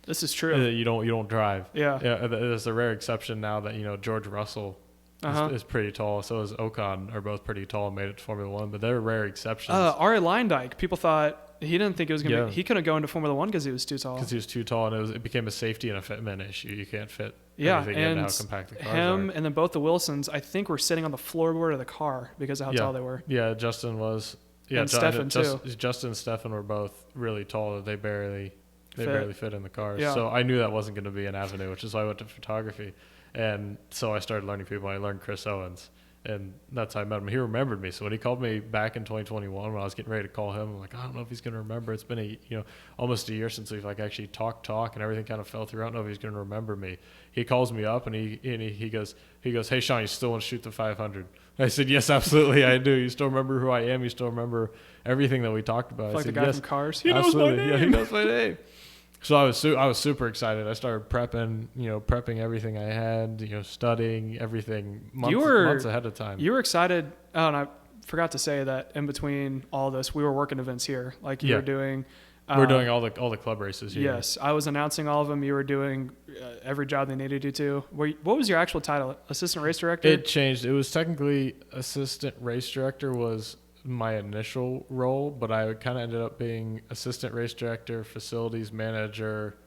This is true. You don't drive. Yeah. There's a rare exception now that George Russell is pretty tall. So is Ocon are both pretty tall and made it to Formula One, but they're rare exceptions. Ari Leindijk, people thought he didn't think it was going to be. He couldn't go into Formula One because he was too tall. Because he was too tall, and it became a safety and a fitment issue. You can't fit everything in how compact the cars him are. And then both the Wilsons, I think, were sitting on the floorboard of the car because of how tall they were. Yeah, Justin was. Yeah, and Stefan too. Justin and Stefan were both really tall that they barely fit in the cars. Yeah. So I knew that wasn't going to be an avenue, which is why I went to photography. And so I started learning people. I learned Chris Owens, and that's how I met him. He remembered me. So when he called me back in 2021, when I was getting ready to call him, I'm like, I don't know if he's going to remember. It's been almost a year since we've actually talked, and everything kind of fell through. I don't know if he's going to remember me. He calls me up and he goes, hey Sean, you still want to shoot the 500? I said, yes, absolutely, I do. You still remember who I am? You still remember everything that we talked about? Like I said, the guy yes, from Cars. He knows my name. Yeah, he knows my name. So I was super excited. I started prepping everything I had, studying everything months ahead of time. You were excited. Oh, and I forgot to say that in between all this, we were working events here. Like you were doing. We're doing all the club races here. Yes, I was announcing all of them. You were doing every job they needed you to. What was your actual title? Assistant race director? It changed. It was technically assistant race director was my initial role, but I kind of ended up being assistant race director, facilities manager,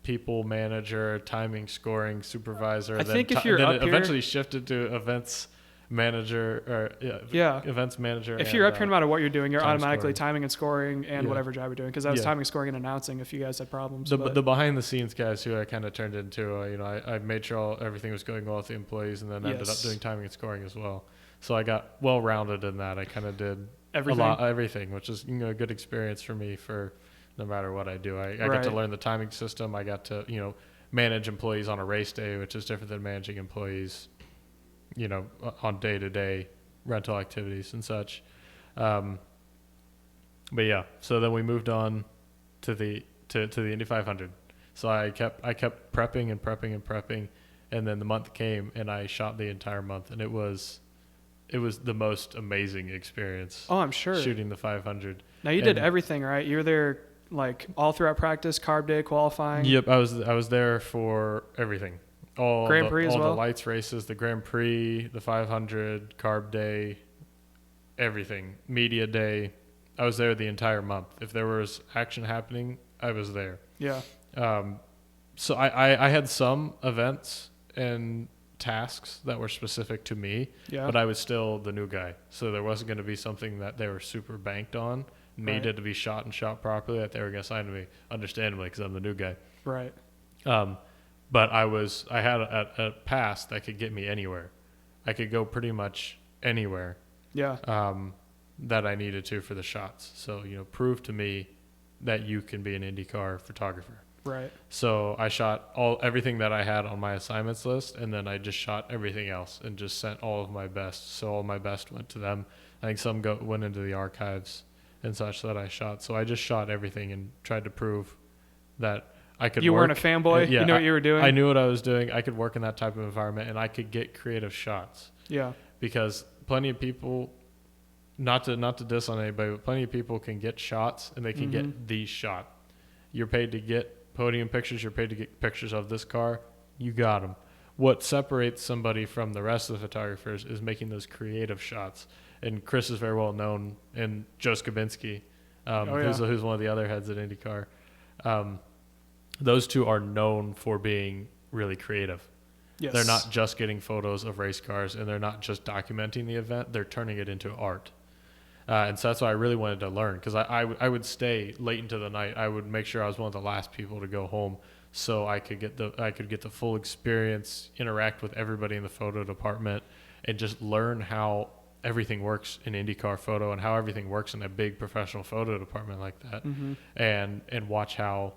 people manager, timing, scoring supervisor. I think if you're up here, eventually shifted to events manager events manager. If you're up here no matter what you're doing, you're automatically scoring. Timing and scoring and whatever job you're doing, because I was timing, scoring, and announcing if you guys had problems. The behind the scenes guys who I kind of turned into, I made sure everything was going well with the employees, and then ended up doing timing and scoring as well. So I got well rounded in that. I kind of did everything, which is a good experience for me for no matter what I do. I got to learn the timing system. I got to manage employees on a race day, which is different than managing employees on day-to-day rental activities and such. But yeah, so then we moved on to the Indy 500. So I kept prepping and prepping and prepping, and then the month came and I shot the entire month, and it was the most amazing experience. Oh, I'm sure. Shooting the 500. Now you did everything, right? You were there like all throughout practice, carb day, qualifying. Yep, I was there for everything. All Grand Prix as well? The lights races, the Grand Prix, the 500, carb day, everything. Media day. I was there the entire month. If there was action happening, I was there. Yeah. So I had some events and tasks that were specific to me, but I was still the new guy. So there wasn't going to be something that they were super banked on, needed to be shot and shot properly, that they were going to assign to me, understandably, because I'm the new guy. Right. But I had a pass that could get me anywhere. I could go pretty much anywhere. Yeah. That I needed to for the shots. So, prove to me that you can be an IndyCar photographer. Right. So I shot everything that I had on my assignments list, and then I just shot everything else and just sent all of my best. So all my best went to them. I think some went into the archives and such that I shot. So I just shot everything and tried to prove that I could. You weren't a fanboy. Yeah, you knew what you were doing. I knew what I was doing. I could work in that type of environment, and I could get creative shots. Yeah. Because plenty of people, not to diss on anybody, but plenty of people can get shots, and they can get the shot. You're paid to get podium pictures. You're paid to get pictures of this car. You got them. What separates somebody from the rest of the photographers is making those creative shots. And Chris is very well known, and Joe Skabinski, who's one of the other heads at IndyCar. Those two are known for being really creative. Yes. They're not just getting photos of race cars, and they're not just documenting the event. They're turning it into art. And so that's why I really wanted to learn, because I would stay late into the night. I would make sure I was one of the last people to go home, so I could get the full experience, interact with everybody in the photo department, and just learn how everything works in IndyCar photo and how everything works in a big professional photo department like that, and watch how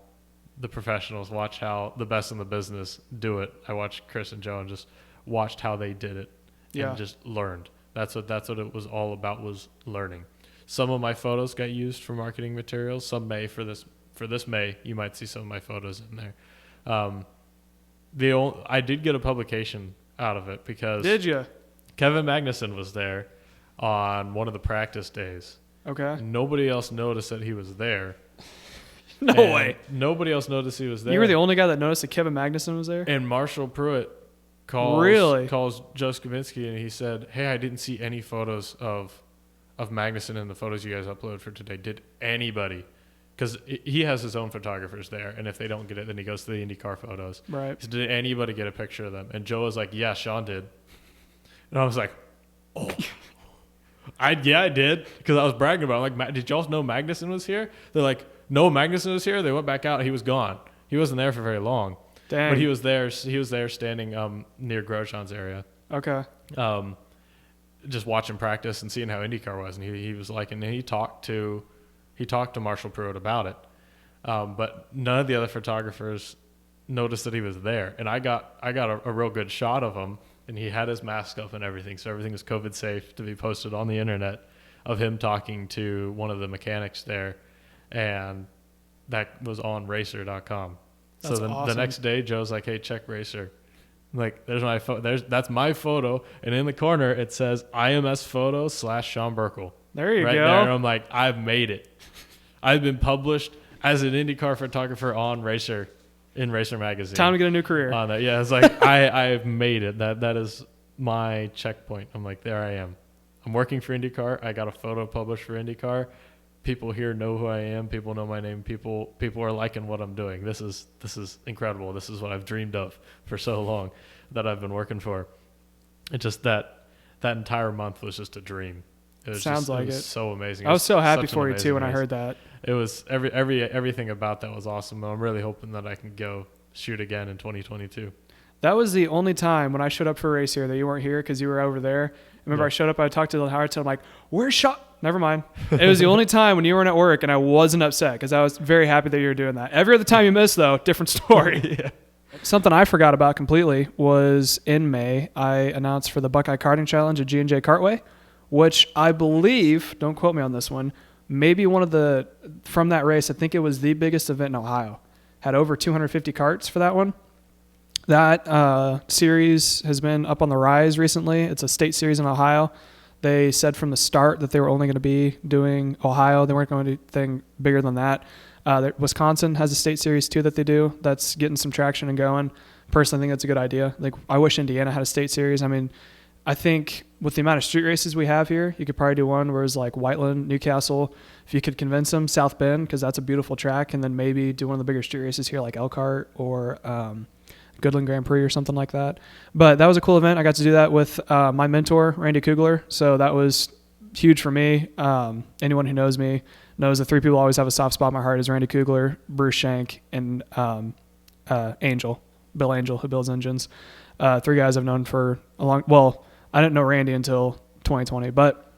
the professionals, watch how the best in the business do it. I watched Chris and Joe and just watched how they did it, and just learned. That's what it was all about, was learning. Some of my photos got used for marketing materials. Some may for this May, you might see some of my photos in there. I did get a publication out of it because did you? Kevin Magnussen was there on one of the practice days. Okay. Nobody else noticed that he was there. No way. Nobody else noticed he was there. You were the only guy that noticed that Kevin Magnussen was there? And Marshall Pruitt calls Joe Skabinski, and he said, "Hey, I didn't see any photos of Magnussen in the photos you guys uploaded for today. Did anybody?" Because he has his own photographers there, and if they don't get it, then he goes to the IndyCar photos. Right. He said, "Did anybody get a picture of them?" And Joe was like, "Yeah, Sean did." And I was like, "Oh." I did, because I was bragging about it. I'm like, "Did y'all know Magnussen was here?" They're like, "No, Magnussen was here." They went back out. He was gone. He wasn't there for very long. Dang. But he was there. He was there standing near Grosjean's area. Okay. Just watching practice and seeing how IndyCar was, and he was like, and he talked to Marshall Pruitt about it. But none of the other photographers noticed that he was there, and I got a real good shot of him, and he had his mask up and everything, so everything was COVID safe to be posted on the internet, of him talking to one of the mechanics there, and that was on racer.com. So then awesome. The next day, Joe's like, "Hey, check Racer." I'm like, there's my photo. That's my photo, and in the corner it says IMS photo /Sean Birkle. There you right go. There, I'm like, I've made it. I've been published as an IndyCar photographer on Racer, in Racer magazine. Time to get a new career. On that, yeah. It's like I've made it. That is my checkpoint. I'm like, there I am. I'm working for IndyCar. I got a photo published for IndyCar. People here know who I am. People know my name. People are liking what I'm doing. This is incredible. This is what I've dreamed of for so long, that I've been working for. It's just that entire month was just a dream. It was Sounds like it. So amazing. I was so happy for you too when I heard that. It was everything about that was awesome. I'm really hoping that I can go shoot again in 2022. That was the only time when I showed up for a race here that you weren't here because you were over there. Remember, I showed up, I talked to the Howard, I'm like, "Where's Sean?" Never mind. It was the only time when you weren't at work, and I wasn't upset because I was very happy that you were doing that. Every other time you missed, though, different story. Yeah. Something I forgot about completely was in May, I announced for the Buckeye Karting Challenge at G&J Kartway, which I believe, don't quote me on this one, maybe from that race, I think it was the biggest event in Ohio. Had over 250 carts for that one. That series has been up on the rise recently. It's a state series in Ohio. They said from the start that they were only going to be doing Ohio. They weren't going to do anything bigger than that. Wisconsin has a state series too that they do. That's getting some traction and going. Personally, I think that's a good idea. Like, I wish Indiana had a state series. I mean, I think with the amount of street races we have here, you could probably do one where it's like Whiteland, Newcastle. If you could convince them, South Bend, because that's a beautiful track, and then maybe do one of the bigger street races here like Elkhart or Goodland Grand Prix or something like that. But that was a cool event. I got to do that with my mentor, Randy Kugler. So that was huge for me. Anyone who knows me knows the three people always have a soft spot in my heart is Randy Kugler, Bruce Shank, and Bill Angel, who builds engines. Three guys I've known for a long, well, I didn't know Randy until 2020, but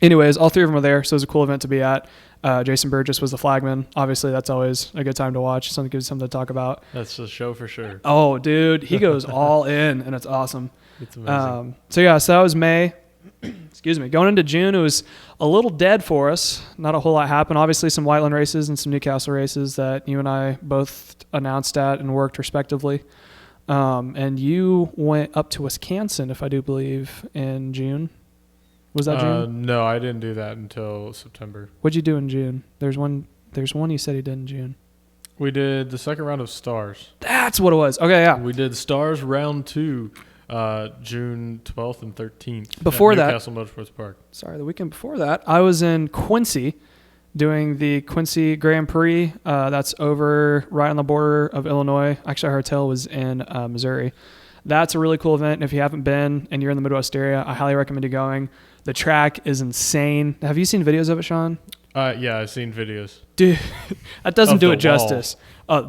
anyways, all three of them were there. So it was a cool event to be at. Jason Burgess was the flagman. Obviously that's always a good time to watch. Something gives something to talk about. That's the show for sure. Oh dude, he goes all in and it's awesome. It's amazing. So that was May. Excuse me. Going into June, it was a little dead for us. Not a whole lot happened. Obviously some Whiteland races and some Newcastle races that you and I both announced at and worked respectively. And you went up to Wisconsin, if I do believe, in June. Was that June? No, I didn't do that until September. What'd you do in June? There's one you said you did in June. We did the second round of Stars. That's what it was. Okay, yeah. We did Stars round 2, June 12th and 13th. Before at that, Newcastle Motorsports Park. Sorry, the weekend before that, I was in Quincy doing the Quincy Grand Prix. That's over right on the border of Illinois. Actually, our hotel was in Missouri. That's a really cool event. And if you haven't been and you're in the Midwest area, I highly recommend you going. The track is insane. Have you seen videos of it, Sean? Yeah, I've seen videos. Dude, that doesn't do it justice.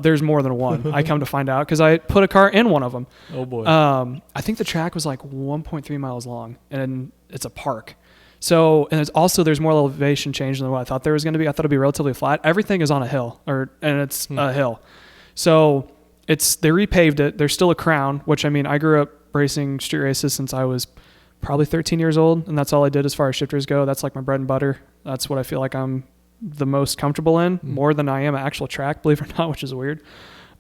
There's more than one. I come to find out because I put a car in one of them. Oh, boy. I think the track was like 1.3 miles long, and it's a park. So, and there's more elevation change than what I thought there was going to be. I thought it'd be relatively flat. Everything is on a hill, and it's a hill. So they repaved it. There's still a crown, which I mean, I grew up racing street races since I was probably 13 years old, and that's all I did as far as shifters go. That's like my bread and butter. That's what I feel like I'm the most comfortable in, more than I am an actual track, believe it or not, which is weird.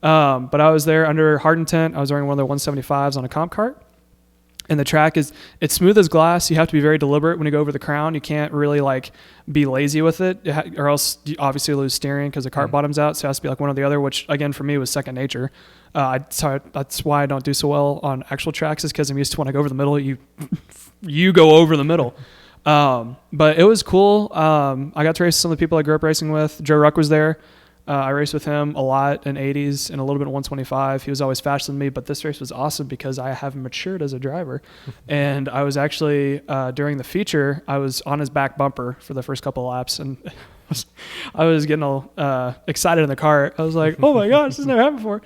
But I was there under hard intent. I was wearing one of the 175s on a comp cart. And the track it's smooth as glass. You have to be very deliberate when you go over the crown. You can't really like be lazy with it, or else you obviously lose steering because the cart bottoms out. So it has to be like one or the other, which again for me was second nature. That's why I don't do so well on actual tracks, is because I'm used to when I go over the middle, you go over the middle. But it was cool. I got to race with some of the people I grew up racing with. Joe Ruck was there. I raced with him a lot in 80s and a little bit in 125. He was always faster than me, but this race was awesome because I have matured as a driver. And I was actually, during the feature, I was on his back bumper for the first couple of laps, and I was getting all excited in the car. I was like, oh my gosh, this has never happened before.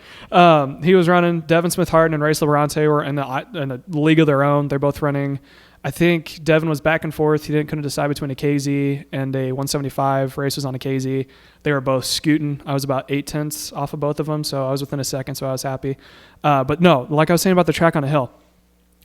He was running. Devin Smith-Harden and Race Laborante were in a league of their own. They're both running. I think Devin was back and forth. He couldn't decide between a KZ and a 175. Race was on a KZ. They were both scooting. I was about 0.8 off of both of them, so I was within a second, so I was happy. But no, like I was saying about the track on a hill.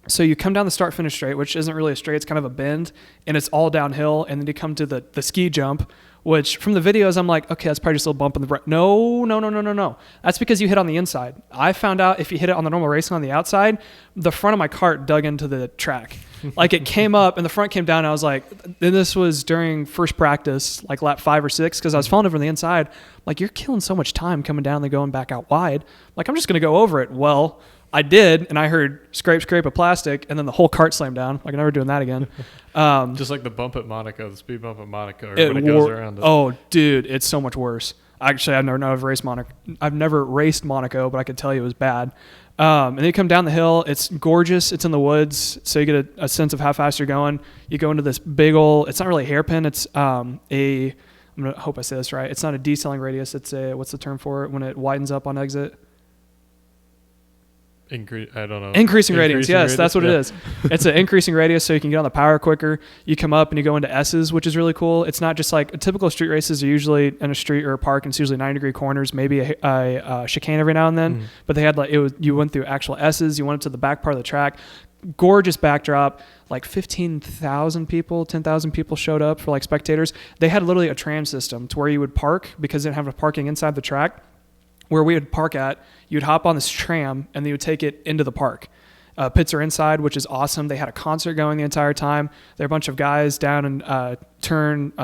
So you come down the start-finish straight, which isn't really a straight. It's kind of a bend, and it's all downhill. And then you come to the ski jump, which from the videos, I'm like, okay, that's probably just a little bump in the brake. No. That's because you hit on the inside. I found out if you hit it on the normal racing on the outside, the front of my cart dug into the track. Like it came up and the front came down. And I was like, and this was during first practice, like lap 5 or 6, because I was falling over on the inside. Like, you're killing so much time coming down and then going back out wide. Like, I'm just going to go over it. Well, I did, and I heard scrape of plastic, and then the whole cart slammed down. Like, I'm never doing that again. Just like the bump at Monaco, the speed bump at Monaco, when it goes around it. Oh, dude, it's so much worse. Actually, I've never raced Monaco, but I could tell you it was bad. And then you come down the hill. It's gorgeous. It's in the woods, so you get a sense of how fast you're going. You go into this big old, it's not really a hairpin. It's I hope I say this right. It's not a decelerating radius. It's what's the term for it when it widens up on exit? I don't know. Increasing radius. Yes, that's what it is. It's an increasing radius, so you can get on the power quicker. You come up and you go into S's, which is really cool. It's not just like typical street races are usually in a street or a park, and it's usually 90-degree corners, maybe a chicane every now and then. But they had you went through actual S's. You went to the back part of the track. gorgeous backdrop. Like 15,000 people, 10,000 people showed up for like spectators. They had literally a tram system to where you would park because they didn't have enough parking inside the track. Where we would park at, you'd hop on this tram and they would take it into the park. Pits are inside, which is awesome. They had a concert going the entire time. There are a bunch of guys down in I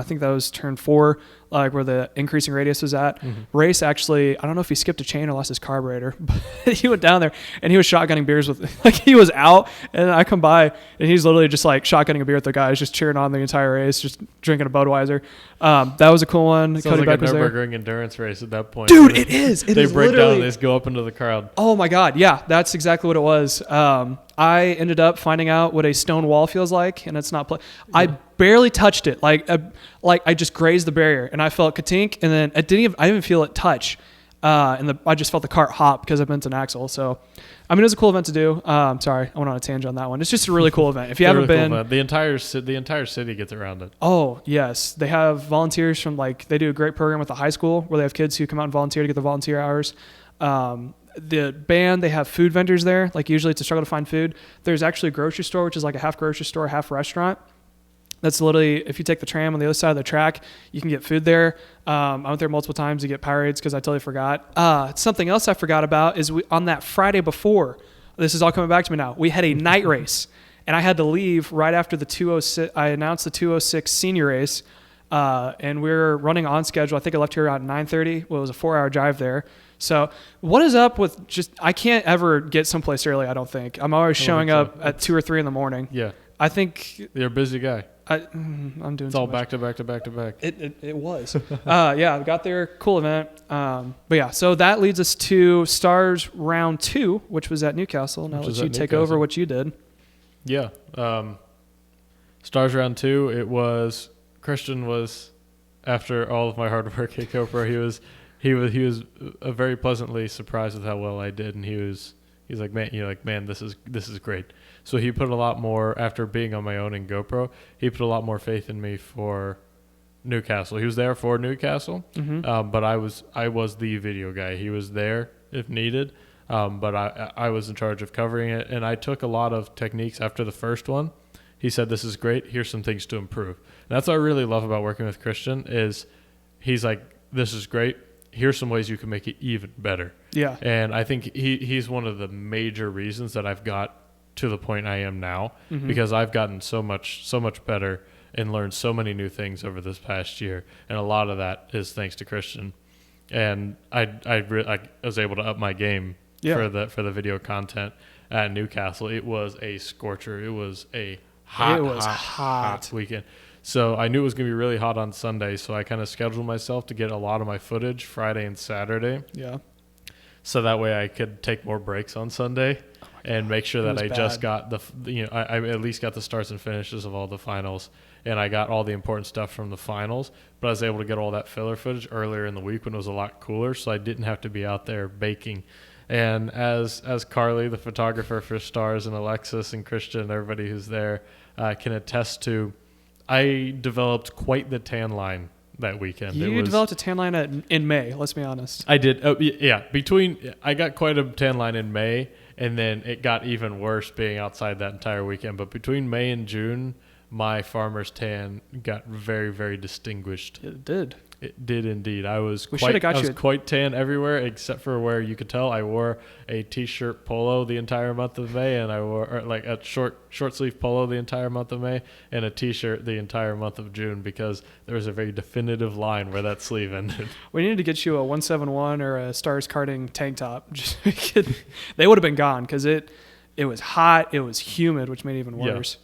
think that was turn 4, like where the increasing radius was at. Race actually, I don't know if he skipped a chain or lost his carburetor, but he went down there and he was shotgunning beers with, like he was out, and I come by and he's literally just like shotgunning a beer with the guys, just cheering on the entire race, just drinking a Budweiser. That was a cool one. Sounds Cody like Beck a was there. Nürburgring endurance race at that point. Dude, it is. They break down and they just go up into the crowd. Oh my God. Yeah, that's exactly what it was. I ended up finding out what a stone wall feels like, and it's not I barely touched it. Like I just grazed the barrier and I felt katink, and then I didn't even feel it touch. I just felt the cart hop because I bent an axle. So, I mean, it was a cool event to do. Sorry, I went on a tangent on that one. It's just a really cool event. If you haven't been, cool, the entire city gets around it. Oh yes, they have volunteers from they do a great program with the high school where they have kids who come out and volunteer to get the volunteer hours. The band, they have food vendors there. Like usually it's a struggle to find food. There's actually a grocery store, which is like a half grocery store, half restaurant. That's literally, if you take the tram on the other side of the track, you can get food there. I went there multiple times to get Powerades because I totally forgot. Something else I forgot about is on that Friday before, this is all coming back to me now, we had a night race. And I had to leave right after the 206. I announced the 206 senior race. And we were running on schedule. I think I left here around 9:30. Well, it was a 4-hour drive there. So what is up with I can't ever get someplace early, I don't think. I'm always showing up at 2 or 3 in the morning. Yeah. I think you're a busy guy. I'm doing it's all back to back to back to back. It was. Yeah, I got there. Cool event. But yeah, so that leads us to Stars Round 2, which was at Newcastle. Now let you take over what you did. Yeah. Stars Round 2, Christian was, after all of my hard work at GoPro, he was very pleasantly surprised with how well I did, and he's like, man, this is great. So he put a lot more, after being on my own in GoPro, he put a lot more faith in me for Newcastle. He was there for Newcastle, but I was the video guy. He was there if needed, but I was in charge of covering it, and I took a lot of techniques after the first one. He said, this is great. Here's some things to improve. And that's what I really love about working with Christian is he's like, this is great. Here's some ways you can make it even better. Yeah. And I think he's one of the major reasons that I've got to the point I am now, because I've gotten so much better and learned so many new things over this past year. And a lot of that is thanks to Christian. And I was able to up my game for the video content at Newcastle. It was a scorcher. It was a hot weekend. So I knew it was going to be really hot on Sunday, so I kind of scheduled myself to get a lot of my footage Friday and Saturday. Yeah. So that way I could take more breaks on Sunday and make sure that I just got I at least got the starts and finishes of all the finals, and I got all the important stuff from the finals, but I was able to get all that filler footage earlier in the week when it was a lot cooler, so I didn't have to be out there baking. And as Carly, the photographer for Stars, and Alexis and Christian and everybody who's there can attest to, I developed quite the tan line that weekend. You developed a tan line in May, let's be honest. I did. Oh, yeah. I got quite a tan line in May, and then it got even worse being outside that entire weekend. But between May and June, my farmer's tan got very, very distinguished. It did. It did indeed. I was quite tan everywhere except for where you could tell. I wore a t-shirt polo the entire month of May, and I wore a short sleeve polo the entire month of May, and a t-shirt the entire month of June, because there was a very definitive line where that sleeve ended. We needed to get you a 171 or a Stars Karting tank top. They would have been gone because it was hot, it was humid, which made it even worse.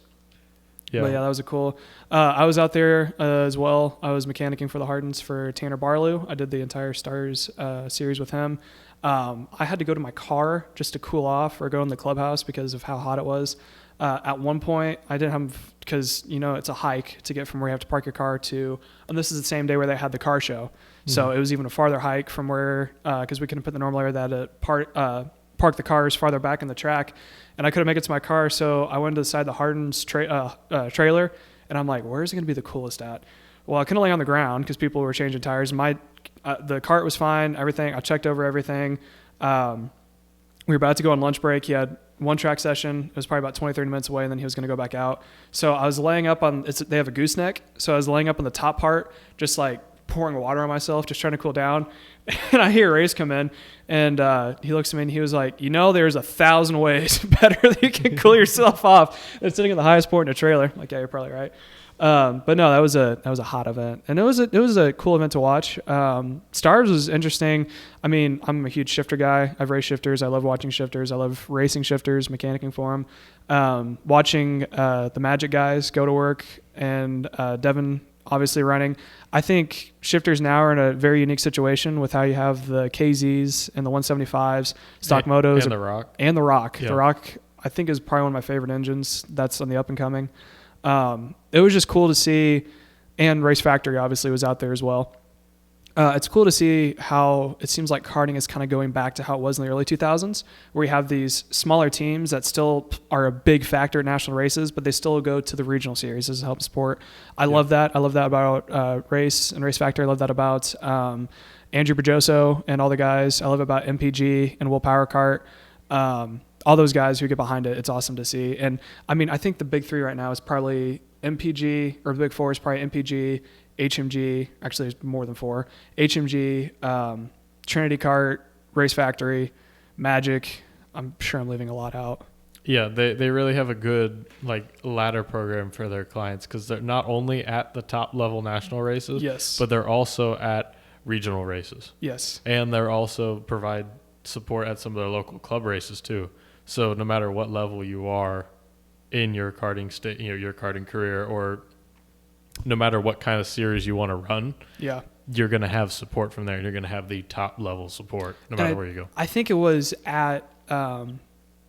Yeah. But yeah, that was a cool. I was out there as well. I was mechanicking for the Hardens for Tanner Barlow. I did the entire Stars series with him. I had to go to my car just to cool off or go in the clubhouse because of how hot it was. At one point, I didn't have, because it's a hike to get from where you have to park your car to, and this is the same day where they had the car show. So it was even a farther hike from where, because we couldn't put the normal area that park the cars farther back in the track, and I couldn't make it to my car, so I went to the side of the Hardens trailer, and I'm like, where's it going to be the coolest at? Well, I couldn't lay on the ground because people were changing tires. The cart was fine, everything. I checked over everything. We were about to go on lunch break. He had one track session. It was probably about 20, 30 minutes away, and then he was going to go back out. So I was laying up on, they have a gooseneck. So I was laying up on the top part, just like pouring water on myself, just trying to cool down. And I hear Race come in, and he looks at me and he was like, there's 1,000 ways better that you can cool yourself off than sitting in the highest point in a trailer. I'm like, yeah, you're probably right. But no, that was a hot event, and it was a cool event to watch. Stars was interesting. I mean, I'm a huge shifter guy. I've raced shifters. I love watching shifters. I love racing shifters, mechanicking for them. Watching the Magic guys go to work, and Devin obviously running. I think shifters now are in a very unique situation with how you have the KZs and the 175s, stock motos, and the Rock. And the Rock. Yep. The Rock, I think, is probably one of my favorite engines that's on the up and coming. It was just cool to see, and Race Factory obviously was out there as well. It's cool to see how it seems like karting is kind of going back to how it was in the early 2000s, where we have these smaller teams that still are a big factor at national races, but they still go to the regional series as a help sport. I love that. I love that about Race and Race Factory. I love that about Andrew Berjoso and all the guys. I love it about MPG and Will Power Kart. All those guys who get behind it, it's awesome to see. And I mean, I think the big three right now is probably MPG, or the big four is probably MPG, HMG, actually there's more than four, HMG, Trinity Kart, Race Factory, Magic. I'm sure I'm leaving a lot out. Yeah, they really have a good ladder program for their clients, because they're not only at the top level national races, yes, but they're also at regional races. Yes. And they're also provide support at some of their local club races too. So no matter what level you are in your karting your karting career, or no matter what kind of series you want to run, you're going to have support from there. You're going to have the top level support no matter where you go. I think it was at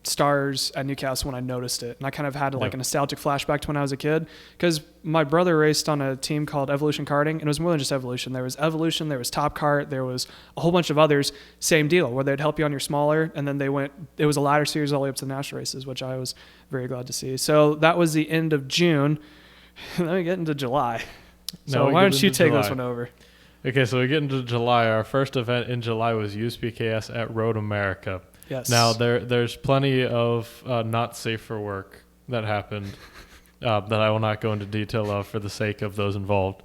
Stars at Newcastle when I noticed it, and I kind of had a nostalgic flashback to when I was a kid, because my brother raced on a team called Evolution Karting, and it was more than just Evolution. There was Evolution, there was Top Kart, there was a whole bunch of others. Same deal, where they'd help you on your smaller, and then it was a ladder series all the way up to the national races, which I was very glad to see. So that was the end of June. Let me get into July. So why don't you take this one over? Okay, so we get into July. Our first event in July was USPKS at Road America. Yes. Now, there's plenty of not safe for work that happened that I will not go into detail of for the sake of those involved.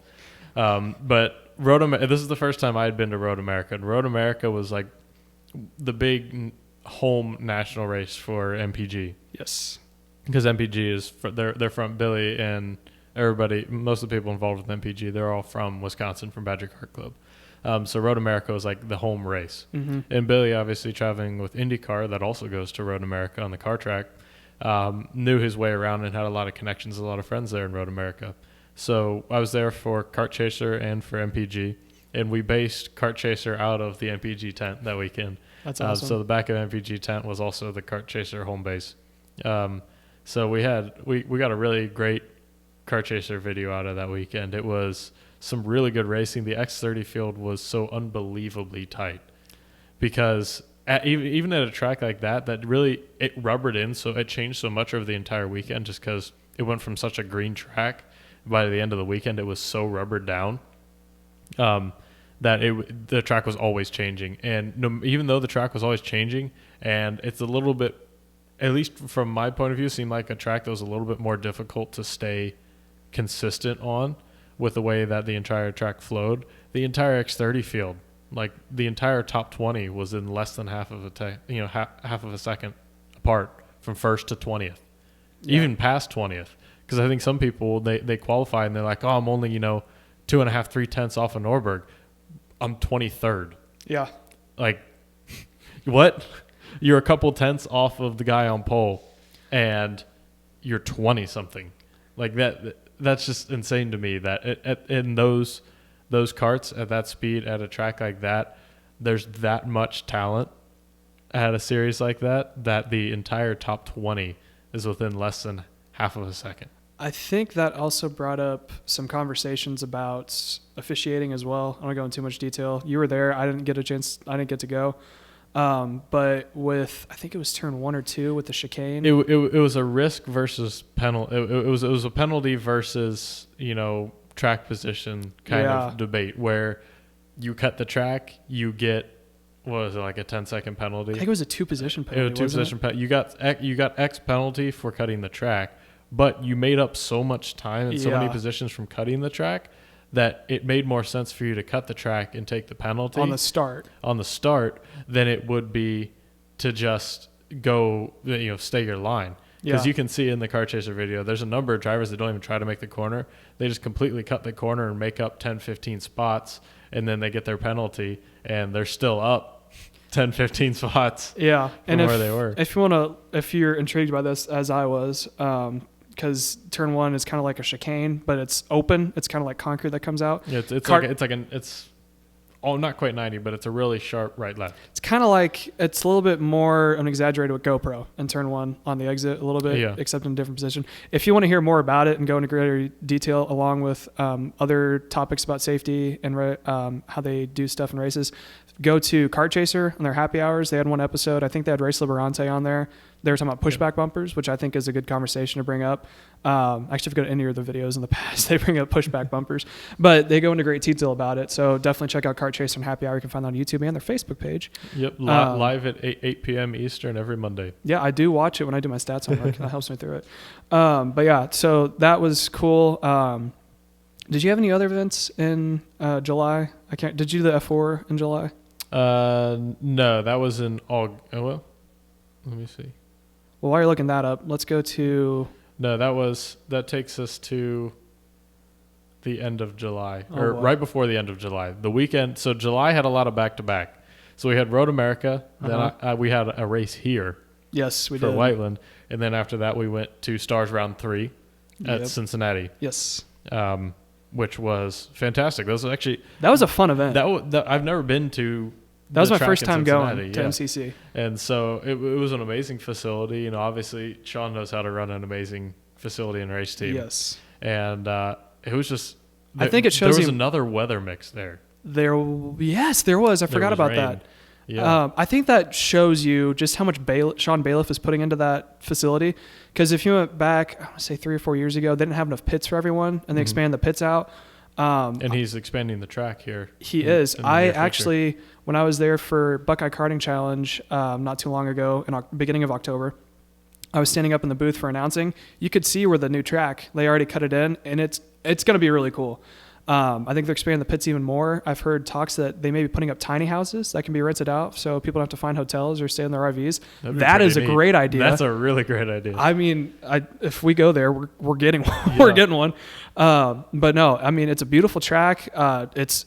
But this is the first time I had been to Road America. And Road America was like the big home national race for MPG. Yes. Because MPG is, they're from Billy and everybody, most of the people involved with MPG, they're all from Wisconsin, from Badger Kart Club. So Road America was like the home race. Mm-hmm. And Billy, obviously traveling with IndyCar, that also goes to Road America on the car track, knew his way around and had a lot of connections, a lot of friends there in Road America. So I was there for Kart Chaser and for MPG, and we based Kart Chaser out of the MPG tent that weekend. That's awesome. So the back of MPG tent was also the Kart Chaser home base. So we got a really great Kart Chaser video out of that weekend. It was some really good racing. The X30 field was so unbelievably tight, because even at a track like that really, it rubbered in, so it changed so much over the entire weekend, just because it went from such a green track. By the end of the weekend, it was so rubbered down that the track was always changing. And even though the track was always changing, and it's a little bit, at least from my point of view, seemed like a track that was a little bit more difficult to stay consistent on, with the way that the entire track flowed. The entire X30 field, like the entire top 20, was in less than half of a second apart from first to 20th, even past 20th. Because I think some people, they qualify and they're like, oh, I'm only 2.5, 3 tenths off of Norberg. I'm 23rd. Yeah. Like, what? You're a couple tenths off of the guy on pole, and you're 20 something. Like that. That's just insane to me, that in those karts at that speed at a track like that, there's that much talent at a series like that the entire top 20 is within less than half of a second. I think that also brought up some conversations about officiating as well. I don't want to go into too much detail. You were there. I didn't get a chance. I didn't get to go. But with, I think it was turn 1 or 2 with the chicane. It was a risk versus penalty. It was a penalty versus, track position kind of debate, where you cut the track, you get what was it, like a 10-second penalty? I think it was a 2-position penalty. It was a 2-position penalty. You got X penalty for cutting the track, but you made up so much time and so many positions from cutting the track that it made more sense for you to cut the track and take the penalty on the start than it would be to just go, stay your line. Because you can see in the Kart Chaser video, there's a number of drivers that don't even try to make the corner. They just completely cut the corner and make up 10, 15 spots, and then they get their penalty, and they're still up 10, 15 spots from where they were. If you're intrigued by this, as I was, because turn 1 is kind of like a chicane, but it's open. It's kind of like concrete that comes out. Yeah, it's not quite 90, but it's a really sharp right left. It's kind of like, it's a little bit more exaggerated with GoPro in turn 1 on the exit a little bit, except in a different position. If you want to hear more about it and go into greater detail along with other topics about safety and how they do stuff in races, go to Kart Chaser on their happy hours. They had one episode. I think they had Race Liberante on there. They were talking about pushback bumpers, which I think is a good conversation to bring up. Actually, if you go to any of the videos in the past, they bring up pushback bumpers, but they go into great detail about it. So definitely check out Kart Chaser and Happy Hour. You can find that on YouTube and their Facebook page. Yep, live at 8 p.m. Eastern every Monday. Yeah, I do watch it when I do my stats homework. That helps me through it. But yeah, so that was cool. Did you have any other events in July? Did you do the F4 in July? No, that was in August. Oh, well, let me see. Well, while you're looking that up, let's go to... No, that takes us to the end of July, right before the end of July. The weekend, so July had a lot of back-to-back. So we had Road America, then we had a race here. Yes, we did. For Whiteland, and then after that we went to Stars Round 3 at Cincinnati. Yes. Which was fantastic. That was a fun event. I've never been to... That was my first time going to MCC. And so it was an amazing facility. Obviously Sean knows how to run an amazing facility and race team. Yes. And it was just... I think it shows there was another weather mix there. Yes, there was. I forgot about that. Yeah. I think that shows you just how much Sean Bailiff is putting into that facility. Because if you went back, I want to say 3 or 4 years ago, they didn't have enough pits for everyone, and they expanded the pits out. And he's expanding the track here. He is. I actually, when I was there for Buckeye Karting Challenge not too long ago, in beginning of October, I was standing up in the booth for announcing. You could see where the new track, they already cut it in, and it's going to be really cool. I think they're expanding the pits even more. I've heard talks that they may be putting up tiny houses that can be rented out so people don't have to find hotels or stay in their RVs. That is a great idea. That's a really great idea. I mean, if we go there, we're getting one. Yeah. We're getting one. But no, I mean, it's a beautiful track. It's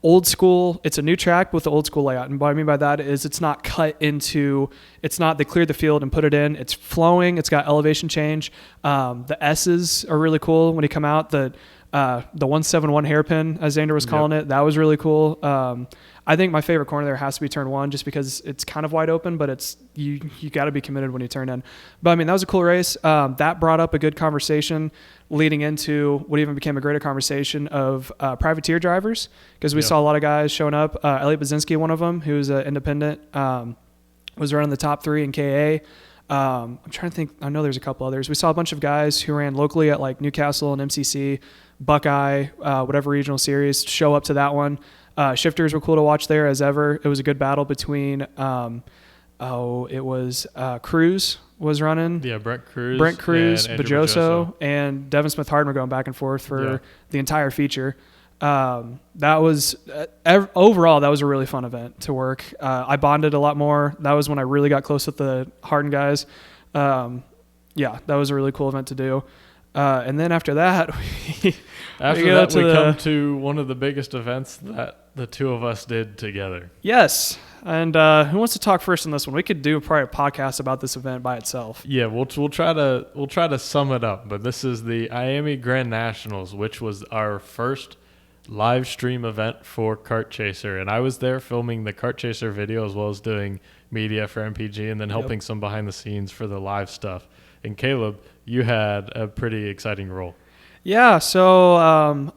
old school. It's a new track with the old school layout. And what I mean by that is it's not cut into, they cleared the field and put it in. It's flowing. It's got elevation change. The S's are really cool when you come out. The 171 hairpin, as Xander was calling it, that was really cool. I think my favorite corner there has to be turn 1 just because it's kind of wide open, but it's you got to be committed when you turn in. But I mean, that was a cool race. That brought up a good conversation leading into what even became a greater conversation of privateer drivers, because we saw a lot of guys showing up. Elliot Bazinski, one of them, who's an independent, was running the top 3 in KA. I'm trying to think. I know there's a couple others. We saw a bunch of guys who ran locally at like Newcastle and MCC, Buckeye, whatever regional series, show up to that one. Shifters were cool to watch there as ever. It was a good battle between, Cruz was running. Yeah, Brent Cruz, Bajoso, and Devin Smith Harden were going back and forth for the entire feature. That was overall, that was a really fun event to work. I bonded a lot more. That was when I really got close with the Harden guys. That was a really cool event to do. And then after that, we come to one of the biggest events that the two of us did together. Yes. And who wants to talk first on this one? We could do probably a podcast about this event by itself. Yeah, we'll try to sum it up. But this is the Miami Grand Nationals, which was our first live stream event for Kart Chaser, and I was there filming the Kart Chaser video as well as doing media for MPG and then helping some behind the scenes for the live stuff. And Caleb, you had a pretty exciting role. Yeah, so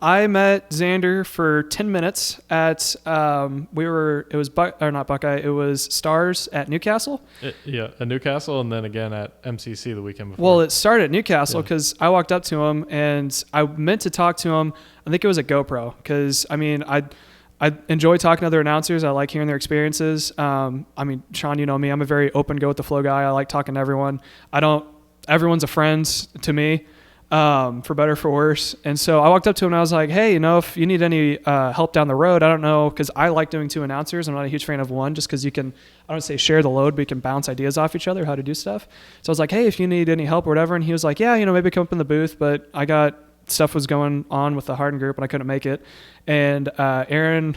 I met Xander for 10 minutes at it was Stars at Newcastle. At Newcastle, and then again at MCC the weekend before. Well, it started at Newcastle because I walked up to him and I meant to talk to him. I think it was a GoPro because, I mean, I enjoy talking to other announcers. I like hearing their experiences. I mean, Sean, you know me. I'm a very open, go with the flow guy. I like talking to everyone. Everyone's a friend to me, for better, for worse. And so I walked up to him and I was like, hey, if you need any help down the road, I don't know, because I like doing 2 announcers. I'm not a huge fan of one, just because you can, I don't say share the load, but you can bounce ideas off each other, how to do stuff. So I was like, hey, if you need any help or whatever. And he was like, yeah, maybe come up in the booth, but stuff was going on with the Harden group and I couldn't make it. And Aaron's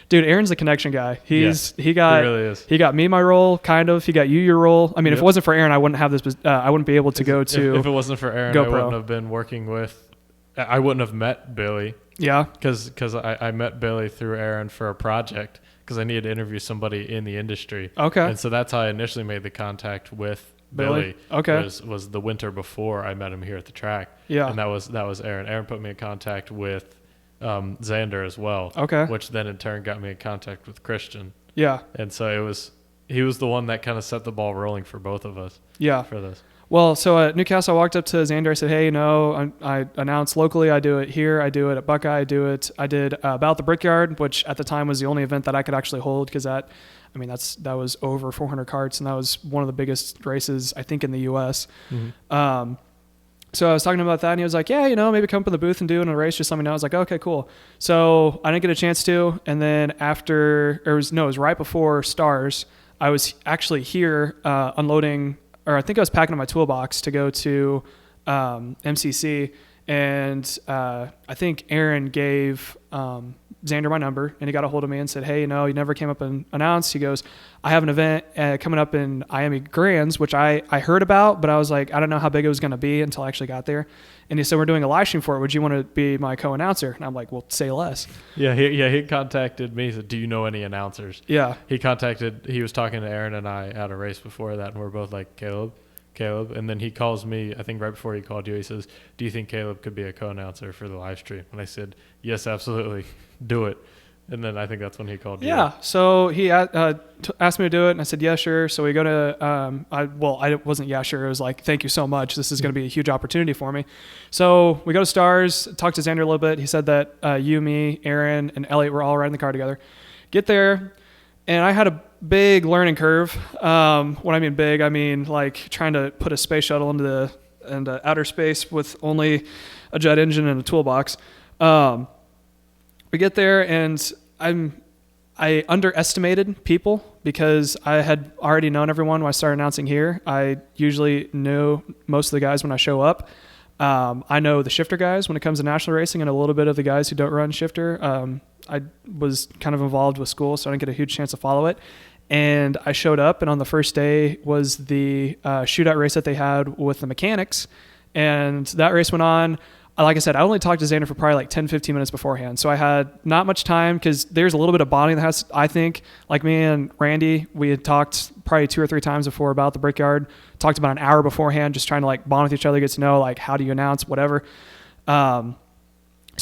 the connection guy. He really is. He got me my role, kind of. He got you your role. I mean, if it wasn't for Aaron, I wouldn't have this. I wouldn't be able to go to. If it wasn't for Aaron, I wouldn't have been working with. I wouldn't have met Billy. Yeah. Because I met Billy through Aaron for a project because I needed to interview somebody in the industry. Okay. And so that's how I initially made the contact with Billy. Okay. Was the winter before I met him here at the track. Yeah. And that was Aaron. Aaron put me in contact with Xander as well. Okay. Which then in turn got me in contact with Christian. Yeah. And so he was the one that kind of set the ball rolling for both of us. Yeah. For this. Well, so at Newcastle, I walked up to Xander. I said, hey, I announce locally. I do it here. I do it at Buckeye. I did about the Brickyard, which at the time was the only event that I could actually hold because that was over 400 carts, and that was one of the biggest races, I think, in the U.S. Mm-hmm. So I was talking about that, and he was like, yeah, maybe come up in the booth and do in a race, just let me know. I was like, okay, cool. So I didn't get a chance to, and then it was right before Stars. I was actually here unloading, or I think I was packing up my toolbox to go to MCC, and I think Aaron gave Xander my number, and he got a hold of me and said, hey, you never came up and announced. He goes, I have an event coming up in Miami Grands, which I heard about, but I was like, I don't know how big it was going to be until I actually got there. And he said, we're doing a live stream for it. Would you want to be my co-announcer? And I'm like, well, say less. Yeah, he contacted me. He said, do you know any announcers? Yeah. He was talking to Aaron and I at a race before that, and we're both like, Caleb. And then he calls me, I think right before he called you, he says, do you think Caleb could be a co-announcer for the live stream? And I said, yes, absolutely. Do it. And then I think that's when he called you. Yeah. So he asked me to do it, and I said, yeah, sure. So we go to, I wasn't yeah, sure. It was like, thank you so much. This is going to be a huge opportunity for me. So we go to Stars, talk to Xander a little bit. He said that you, me, Aaron, and Elliot were all riding the car together. Get there, and I had a big learning curve. When I mean big, I mean like trying to put a space shuttle into outer space with only a jet engine and a toolbox. We get there, and I underestimated people because I had already known everyone when I started announcing here. I usually know most of the guys when I show up. I know the shifter guys when it comes to national racing, and a little bit of the guys who don't run shifter. I was kind of involved with school, so I didn't get a huge chance to follow it. And I showed up, and on the first day was the shootout race that they had with the mechanics. And that race went on. Like I said, I only talked to Xander for probably like 10, 15 minutes beforehand. So I had not much time because there's a little bit of bonding that has, I think, like me and Randy, we had talked probably 2 or 3 times before about the Brickyard. Talked about an hour beforehand, just trying to like bond with each other, get to know like how do you announce, whatever. So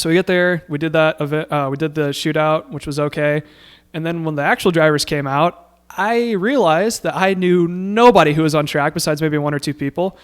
we get there, we did that event, we did the shootout, which was okay. And then when the actual drivers came out, I realized that I knew nobody who was on track besides maybe 1 or 2 people.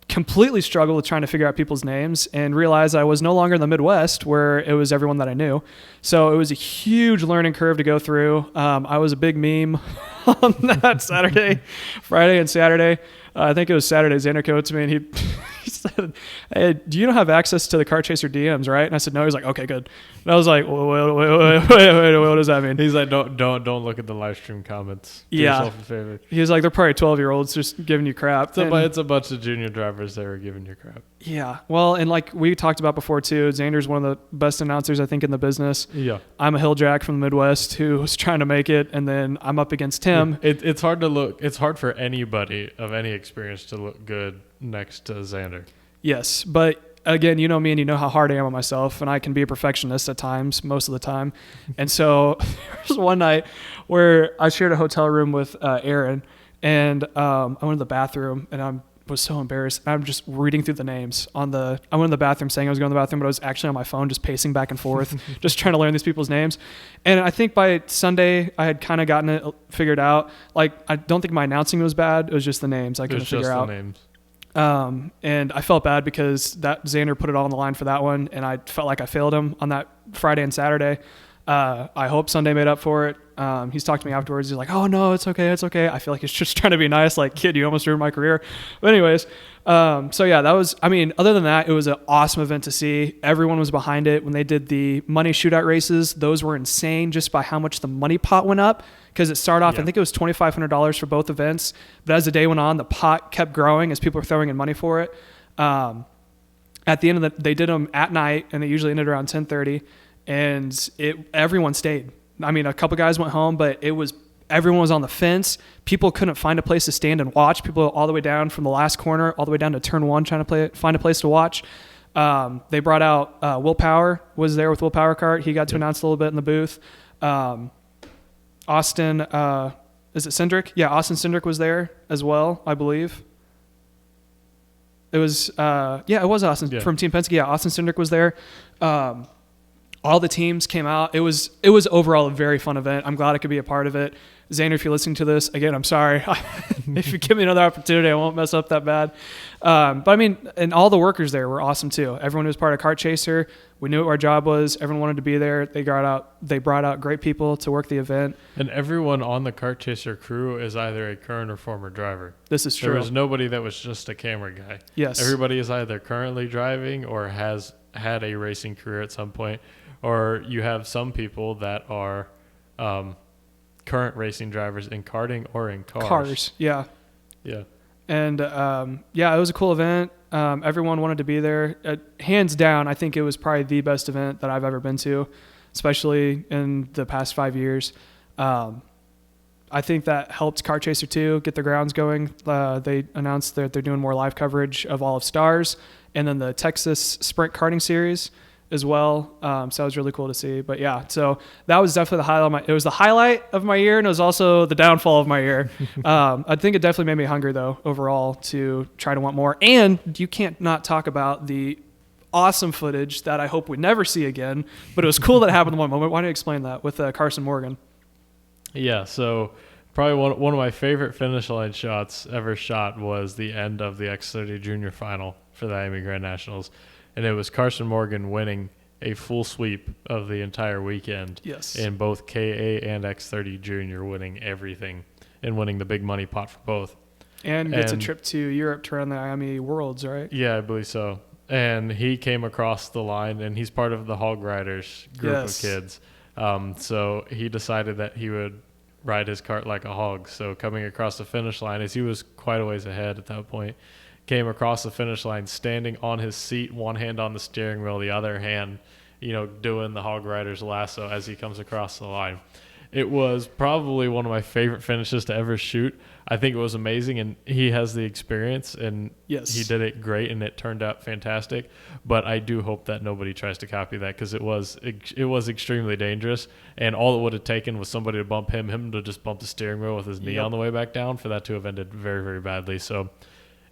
Completely struggled with trying to figure out people's names and realized I was no longer in the Midwest where it was everyone that I knew. So it was a huge learning curve to go through. I was a big meme on that Saturday, Friday and Saturday. I think it was Saturday. Xander came up to me and he said, hey, do you not have access to the Car Chaser DMs, right? And I said, no. He's like, okay, good. And I was like, wait, what does that mean? He's like, don't look at the live stream comments. Do yeah. yourself a favor. He was like, they're probably 12-year-olds just giving you crap. It's a bunch of junior drivers that were giving you crap. Yeah. Well, and like we talked about before too, Xander's one of the best announcers I think in the business. Yeah. I'm a hill jack from the Midwest who was trying to make it, and then I'm up against him. It's hard to look. It's hard for anybody of any experience to look good next to Xander. Yes, but again, you know me and you know how hard I am on myself, and I can be a perfectionist at times, most of the time. And so there was one night where I shared a hotel room with Aaron, and I went to the bathroom, and I was so embarrassed. I'm just reading through the names I went in the bathroom saying I was going to the bathroom, but I was actually on my phone just pacing back and forth, just trying to learn these people's names. And I think by Sunday, I had kind of gotten it figured out. Like, I don't think my announcing was bad. It was just the names I couldn't figure out. Names. And I felt bad because that Xander put it all on the line for that one, and I felt like I failed him on that Friday and Saturday. I hope Sunday made up for it. He's talked to me afterwards. He's like, "Oh no, it's okay, it's okay." I feel like he's just trying to be nice. Like, kid, you almost ruined my career. But anyways, so yeah, that was. I mean, other than that, it was an awesome event to see. Everyone was behind it when they did the money shootout races. Those were insane, just by how much the money pot went up. Because it started off, I think it was $2,500 for both events. But as the day went on, the pot kept growing as people were throwing in money for it. At the end of they did them at night, and they usually ended around 10:30. And everyone stayed. I mean, a couple guys went home, but everyone was on the fence. People couldn't find a place to stand and watch. People all the way down from the last corner, all the way down to turn one, trying to find a place to watch. They brought out Will Power was there with Will Power Kart. He got to announce a little bit in the booth. Austin, is it Cindric? Yeah, Austin Cindric was there as well, I believe. It was, it was Austin from Team Penske. Yeah, Austin Cindric was there. All the teams came out. It was overall a very fun event. I'm glad I could be a part of it. Xander, if you're listening to this, again, I'm sorry. If you give me another opportunity, I won't mess up that bad. But I mean, and all the workers there were awesome too. Everyone who was part of Kart Chaser, we knew what our job was. Everyone wanted to be there. They brought out great people to work the event. And everyone on the Kart Chaser crew is either a current or former driver. This is true. There was nobody that was just a camera guy. Yes. Everybody is either currently driving or has had a racing career at some point. Or you have some people that are current racing drivers in karting or in cars. Yeah. Yeah. And, it was a cool event. Everyone wanted to be there. Hands down, I think it was probably the best event that I've ever been to, especially in the past 5 years. I think that helped Kart Chaser 2 get the grounds going. They announced that they're doing more live coverage of all of Stars and then the Texas Sprint Karting Series as well. So that was really cool to see. But yeah, so that was definitely it was the highlight of my year, and it was also the downfall of my year. I think it definitely made me hungry though, overall, to try to want more. And you can't not talk about the awesome footage that I hope we never see again, but it was cool that it happened in one moment. Why don't you explain that with Carson Morgan? Yeah. So probably one of my favorite finish line shots ever shot was the end of the X30 Junior Final for the Miami Grand Nationals. And it was Carson Morgan winning a full sweep of the entire weekend. Yes. In both KA and X30 Junior, winning everything and winning the big money pot for both. And gets a trip to Europe to run the Miami Worlds, right? Yeah, I believe so. And he came across the line, and he's part of the Hog Riders group of kids. So he decided that he would ride his kart like a hog. So coming across the finish line, as he was quite a ways ahead at that point, came across the finish line standing on his seat, one hand on the steering wheel, the other hand, doing the Hog Riders lasso as he comes across the line. It was probably one of my favorite finishes to ever shoot. I think it was amazing, and he has the experience, and he did it great, and it turned out fantastic. But I do hope that nobody tries to copy that, because it was extremely dangerous, and all it would have taken was somebody to bump him to just bump the steering wheel with his knee on the way back down for that to have ended very, very badly. So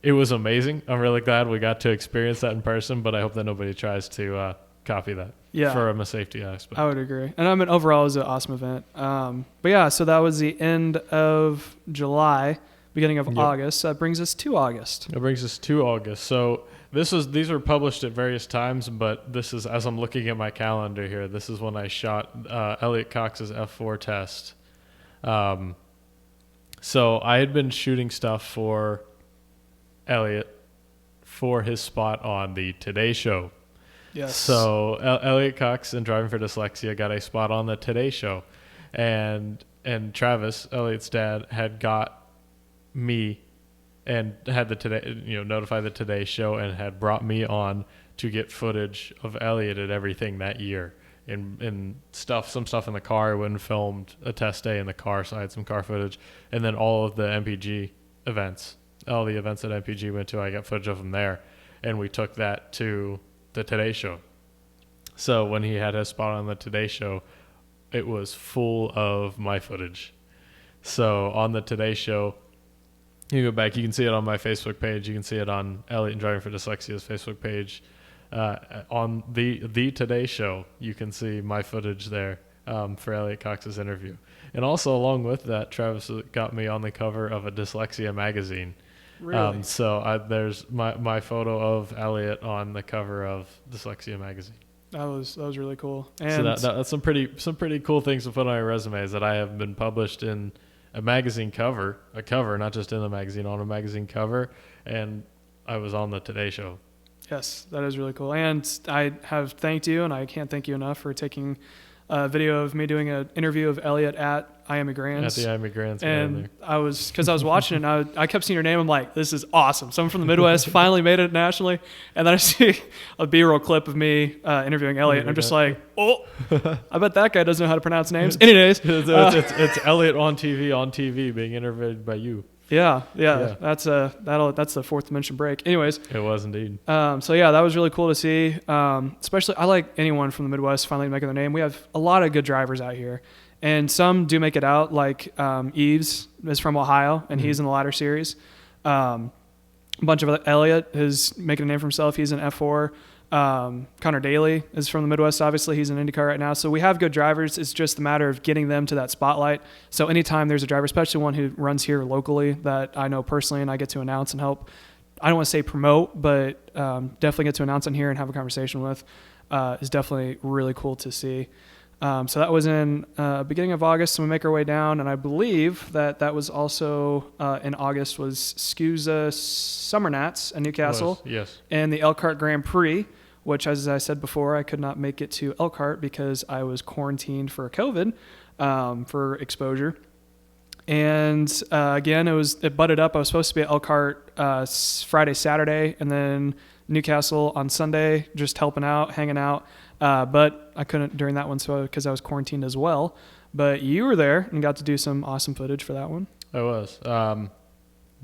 it was amazing. I'm really glad we got to experience that in person, but I hope that nobody tries to copy that from a safety aspect. I would agree. And I mean, overall, it was an awesome event. But yeah, so that was the end of July, beginning of August. That brings us to August. So these were published at various times, but this is, as I'm looking at my calendar here, this is when I shot Elliot Cox's F4 test. So I had been shooting stuff for Elliot for his spot on the Today Show. Yes. So Elliot Cox and Driving for Dyslexia got a spot on the Today Show, and Travis, Elliot's dad, had got me and had the Today, notified the Today Show and had brought me on to get footage of Elliot at everything that year. And some stuff in the car. I went and filmed a test day in the car, so I had some car footage, and then all of the MPG events. All the events that MPG went to, I got footage of them there, and we took that to the Today Show. So when he had his spot on the Today Show, it was full of my footage. So on the Today Show, you go back, you can see it on my Facebook page, you can see it on Elliot and Driving for Dyslexia's Facebook page. On the Today Show, you can see my footage there for Elliot Cox's interview. And also along with that, Travis got me on the cover of a dyslexia magazine. Really? So there's my photo of Elliot on the cover of Dyslexia magazine. That was really cool. So And that's some pretty cool things to put on your resume, is that I have been published in a magazine cover, not just in the magazine, on a magazine cover, and I was on the Today Show. yes, that is really cool. And I have thanked you, and I can't thank you enough for taking a video of me doing an interview of Elliot at I Am a Grants. At the I Am a Grants. And because I was watching it, and I kept seeing your name. I'm like, this is awesome. Someone from the Midwest finally made it nationally. And then I see a B-roll clip of me interviewing Elliot, and I'm just like, oh, I bet that guy doesn't know how to pronounce names. Anyways. It's Elliot on TV being interviewed by you. Yeah. That's the fourth dimension break. Anyways. It was indeed. So yeah, that was really cool to see. Especially, I like anyone from the Midwest finally making their name. We have a lot of good drivers out here, and some do make it out. Like Eves is from Ohio, and he's in the ladder series. A bunch of Elliot is making a name for himself. He's in F4. Connor Daly is from the Midwest. Obviously, he's in IndyCar right now. So we have good drivers. It's just a matter of getting them to that spotlight. So anytime there's a driver, especially one who runs here locally that I know personally and I get to announce and help, I don't want to say promote, but definitely get to announce on here and have a conversation with, is definitely really cool to see. So that was in beginning of August, so we make our way down, and I believe that was also in August was SCUSA Summer Nats in Newcastle. Yes. And the Elkhart Grand Prix, which, as I said before, I could not make it to Elkhart because I was quarantined for COVID for exposure. And again, it butted up. I was supposed to be at Elkhart Friday, Saturday, and then Newcastle on Sunday, just helping out, hanging out. But I couldn't during that one because I was quarantined as well. But you were there and got to do some awesome footage for that one. I was.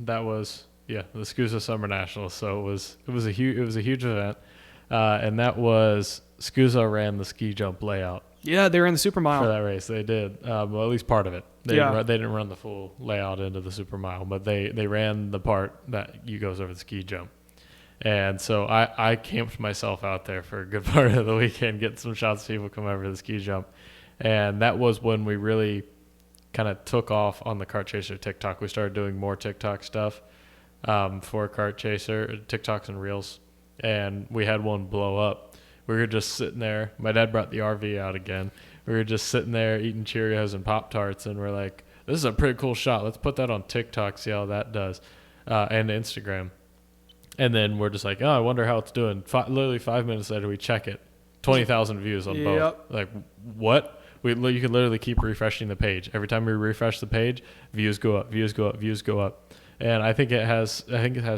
That was the SCUSA Summer Nationals. So it was a huge event, and that was SCUSA ran the ski jump layout. Yeah, they were in the Super Mile for that race. They did. Well, at least part of it. They didn't run the full layout into the Super Mile, but they ran the part that goes over the ski jump. And so I camped myself out there for a good part of the weekend, getting some shots of people come over the ski jump. And that was when we really kind of took off on the Kart Chaser TikTok. We started doing more TikTok stuff for Kart Chaser, TikToks and Reels. And we had one blow up. We were just sitting there. My dad brought the RV out again. We were just sitting there eating Cheerios and Pop-Tarts, and we're like, this is a pretty cool shot. Let's put that on TikTok, see how that does, and Instagram. And then we're just like, oh, I wonder how it's doing. Literally 5 minutes later, we check it. 20,000 views on both. Like, what? You can literally keep refreshing the page. Every time we refresh the page, views go up, views go up, views go up. And I think it has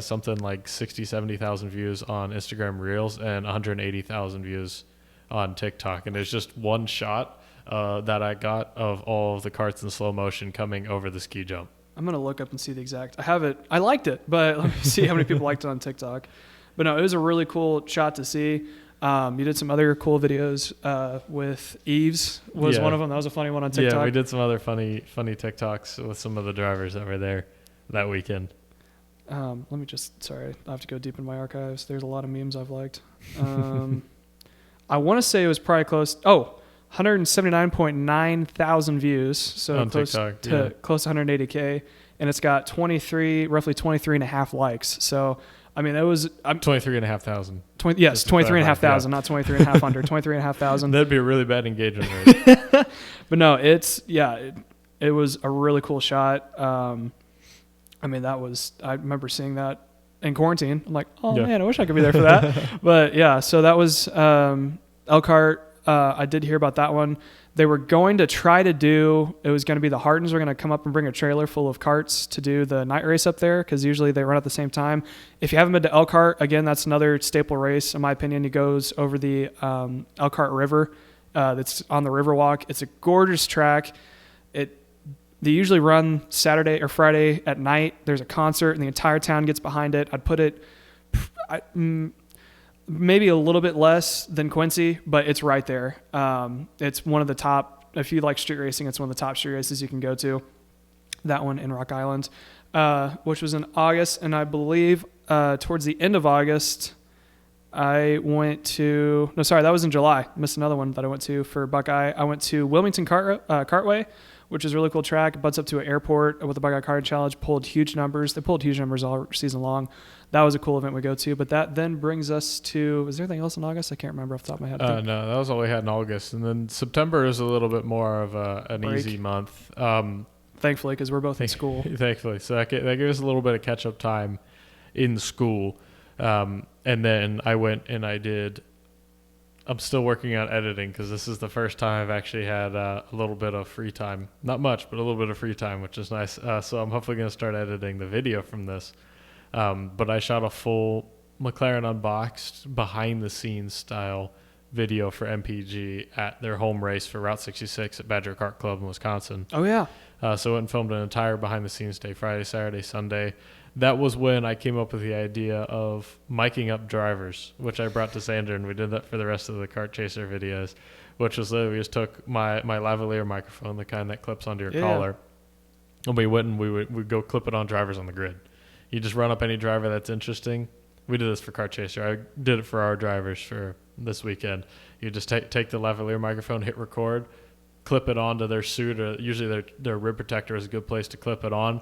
something like 60, 70,000 views on Instagram Reels and 180,000 views on TikTok. And it's just one shot that I got of all of the karts in slow motion coming over the ski jump. I'm going to look up and see the exact. I have it. I liked it, but let me see how many people liked it on TikTok. But no, it was a really cool shot to see. You did some other cool videos with Eves was one of them. That was a funny one on TikTok. Yeah, we did some other funny TikToks with some of the drivers that were there that weekend. Let me sorry, I have to go deep in my archives. There's a lot of memes I've liked. I want to say it was probably close. 179.9 thousand views. So on close TikTok, to 180K. And it's got roughly 23 and a half likes. So, I mean, it was 23,500. 23,500, not 23,500, 23,500. That'd be a really bad engagement rate. But no, it was a really cool shot. I mean, I remember seeing that in quarantine. I'm like, man, I wish I could be there for that. But yeah, so that was Elkhart. I did hear about that one. They were going to try to it was going to be the Hartons were going to come up and bring a trailer full of karts to do the night race up there because usually they run at the same time. If you haven't been to Elkhart, again, that's another staple race. In my opinion, it goes over the Elkhart River that's on the Riverwalk. It's a gorgeous track. They usually run Saturday or Friday at night. There's a concert and the entire town gets behind it. I'd put it maybe a little bit less than Quincy, but it's right there. It's one of the top, if you like street racing, it's one of the top street races you can go to. That one in Rock Island, which was in August. And I believe towards the end of August, that was in July. Missed another one that I went to for Buckeye. I went to Wilmington Kartway, which is a really cool track. It butts up to an airport with the Buckeye Karting Challenge. Pulled huge numbers. They pulled huge numbers all season long. that was a cool event we go to. But that then brings us to, was there anything else in August? I can't remember off the top of my head. No, that was all we had in August. And then September is a little bit more of an Break. easy month. Thankfully, because we're both in school. Thankfully. So that gave us a little bit of catch-up time in school. And then I went and I'm still working on editing because this is the first time I've actually had a little bit of free time. Not much, but a little bit of free time, which is nice. So I'm hopefully going to start editing the video from this. But I shot a full McLaren Unboxed behind-the-scenes style video for MPG at their home race for Route 66 at Badger Kart Club in Wisconsin. Oh, yeah. So I went and filmed an entire behind-the-scenes day, Friday, Saturday, Sunday. That was when I came up with the idea of miking up drivers, which I brought to Xander, and we did that for the rest of the Kart Chaser videos, which was literally we just took my lavalier microphone, the kind that clips onto your collar, and we went and we'd go clip it on drivers on the grid. You just run up any driver that's interesting. We did this for Kart Chaser. I did it for our drivers for this weekend. You just take the lavalier microphone, hit record, clip it onto their suit, or usually their rib protector is a good place to clip it on,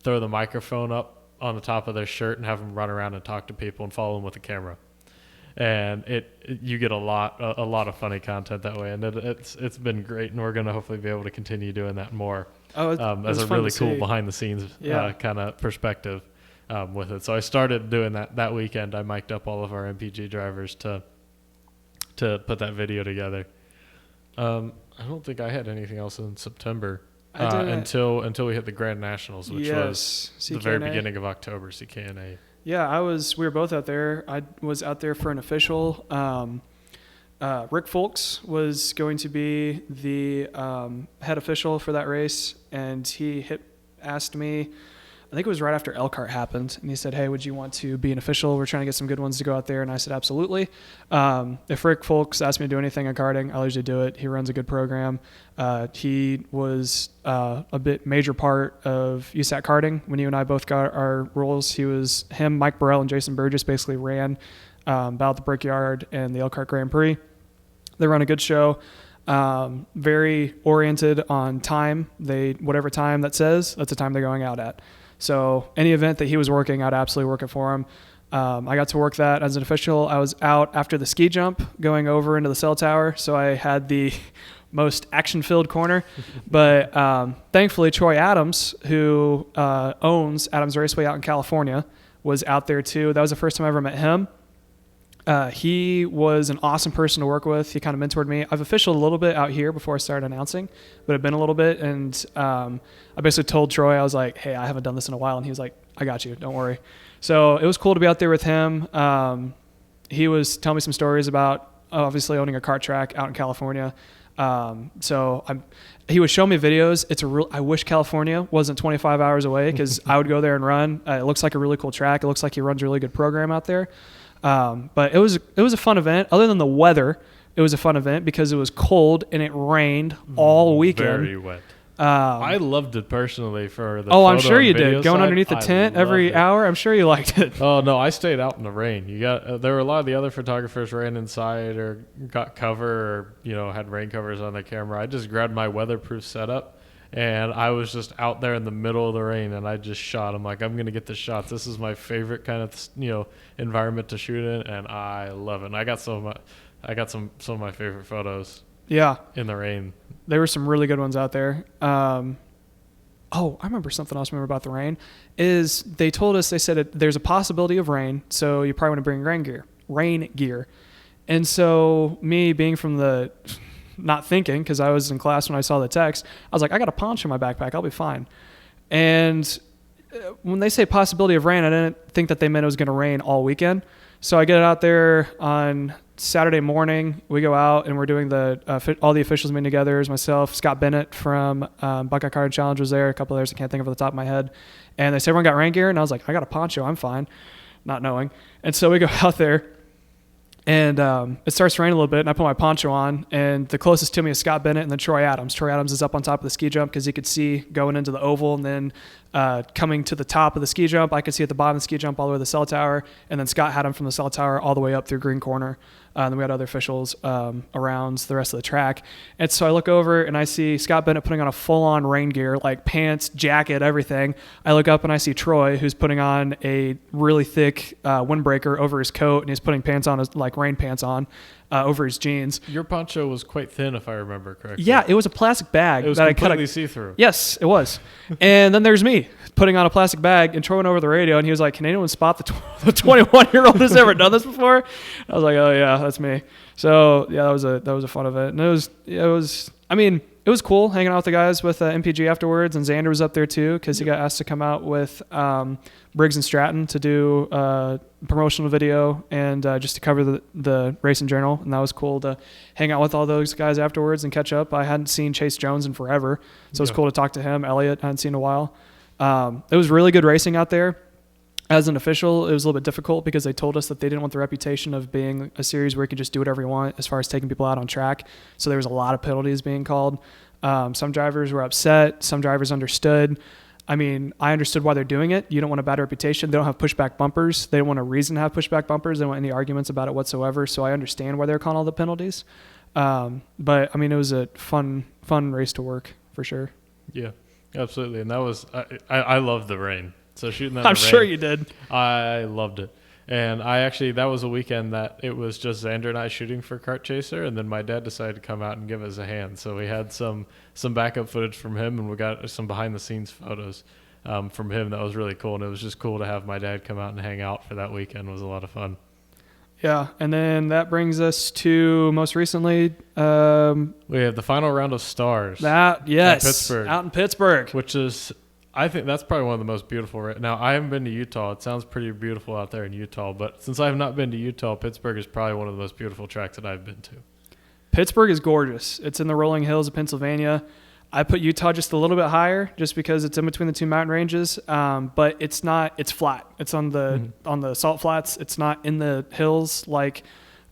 throw the microphone up on the top of their shirt and have them run around and talk to people and follow them with the camera. And you get a lot of funny content that way. And it's been great. And we're going to hopefully be able to continue doing that more as a really cool behind the scenes kind of perspective with it. So I started doing that weekend. I mic'd up all of our MPG drivers to put that video together. I don't think I had anything else in September. Until we hit the Grand Nationals, which was CKNA. The very beginning of October, CKNA. Yeah, we were both out there. I was out there for an official. Rick Folks was going to be the head official for that race, and he asked me, I think it was right after Elkhart happened, and he said, hey, would you want to be an official? We're trying to get some good ones to go out there. And I said, absolutely. If Rick Folks asked me to do anything in karting, I'll usually do it. He runs a good program. He was a major part of USAC karting when you and I both got our roles. Him, Mike Burrell, and Jason Burgess basically ran Battle at the Brickyard and the Elkhart Grand Prix. They run a good show. Very oriented on time. Whatever time that says, that's the time they're going out at. So any event that he was working, I'd absolutely work it for him. I got to work that as an official. I was out after the ski jump going over into the cell tower, so I had the most action-filled corner. But thankfully, Troy Adams, who owns Adams Raceway out in California, was out there too. That was the first time I ever met him. He was an awesome person to work with. He kind of mentored me. I've officialed a little bit out here before I started announcing, but it'd been a little bit. And I basically told Troy, I was like, hey, I haven't done this in a while. And he was like, I got you. Don't worry. So it was cool to be out there with him. He was telling me some stories about obviously owning a kart track out in California. He would show me videos. I wish California wasn't 25 hours away because I would go there and run. It looks like a really cool track. It looks like he runs a really good program out there. But it was a fun event. Other than the weather, it was a fun event because it was cold and it rained all weekend. Very wet. I loved it personally for the I'm sure you did. Going Going underneath the tent every hour, I'm sure you liked it. Oh no, I stayed out in the rain. There were a lot of the other photographers ran inside or got cover or had rain covers on their camera. I just grabbed my weatherproof setup and I was just out there in the middle of the rain and I just shot. I'm like, I'm going to get the shots. This is my favorite kind of environment to shoot in, and I love it. And I got some of my favorite photos. Yeah. In the rain. There were some really good ones out there. I remember something else I remember about the rain is they said there's a possibility of rain, so you probably want to bring rain gear. And so me being from the not thinking, because I was in class when I saw the text, I was like, I got a poncho in my backpack. I'll be fine. And when they say possibility of rain, I didn't think that they meant it was going to rain all weekend. So I get out there on Saturday morning. We go out and we're doing all the officials meeting together. There's myself, Scott Bennett from Buckeye Karting Challenge was there. A couple others I can't think of off the top of my head. And they said everyone got rain gear, and I was like, I got a poncho. I'm fine, not knowing. And so we go out there. And it starts raining a little bit, and I put my poncho on, and the closest to me is Scott Bennett and then Troy Adams. Troy Adams is up on top of the ski jump because he could see going into the oval, and then coming to the top of the ski jump, I could see at the bottom of the ski jump all the way to the cell tower, and then Scott had him from the cell tower all the way up through green corner. Then we had other officials around the rest of the track. And so I look over and I see Scott Bennett putting on a full-on rain gear, like pants, jacket, everything. I look up and I see Troy, who's putting on a really thick windbreaker over his coat, and he's putting pants on, like rain pants on, over his jeans. Your poncho was quite thin, if I remember correctly. Yeah, it was a plastic bag. It was that completely I see-through. Yes, it was. And then there's me putting on a plastic bag and Troy went over the radio, and he was like, "Can anyone spot the 21-year-old who's ever done this before?" I was like, "Oh yeah, that's me." So yeah, that was a fun event, and it was cool hanging out with the guys with MPG afterwards, and Xander was up there too because he got asked to come out with Briggs and Stratton to do a promotional video and just to cover the race in general, and that was cool to hang out with all those guys afterwards and catch up. I hadn't seen Chase Jones in forever, so it was cool to talk to him. Elliott I hadn't seen in a while. It was really good racing out there. As an official, it was a little bit difficult because they told us that they didn't want the reputation of being a series where you could just do whatever you want as far as taking people out on track. So there was a lot of penalties being called. Some drivers were upset. Some drivers understood. I mean, I understood why they're doing it. You don't want a bad reputation. They don't have pushback bumpers. They don't want a reason to have pushback bumpers. They don't want any arguments about it whatsoever. So I understand why they're calling all the penalties. But I mean, it was a fun race to work for sure. Yeah, absolutely. And that was, I loved the rain. So shooting that in I'm the rain, sure you did. I loved it. And that was a weekend that it was just Xander and I shooting for Kart Chaser, and then my dad decided to come out and give us a hand. So we had some backup footage from him, and we got some behind-the-scenes photos from him. That was really cool, and it was just cool to have my dad come out and hang out for that weekend. It was a lot of fun. Yeah, and then that brings us to most recently. We have the final round of stars. That, yes, Pittsburgh, out in Pittsburgh. which is, I think that's probably one of the most beautiful. Now, I haven't been to Utah. It sounds pretty beautiful out there in Utah, but since I have not been to Utah, Pittsburgh is probably one of the most beautiful tracks that I've been to. Pittsburgh is gorgeous. It's in the rolling hills of Pennsylvania. I put Utah just a little bit higher just because it's in between the two mountain ranges, but it's flat. It's on the salt flats. It's not in the hills like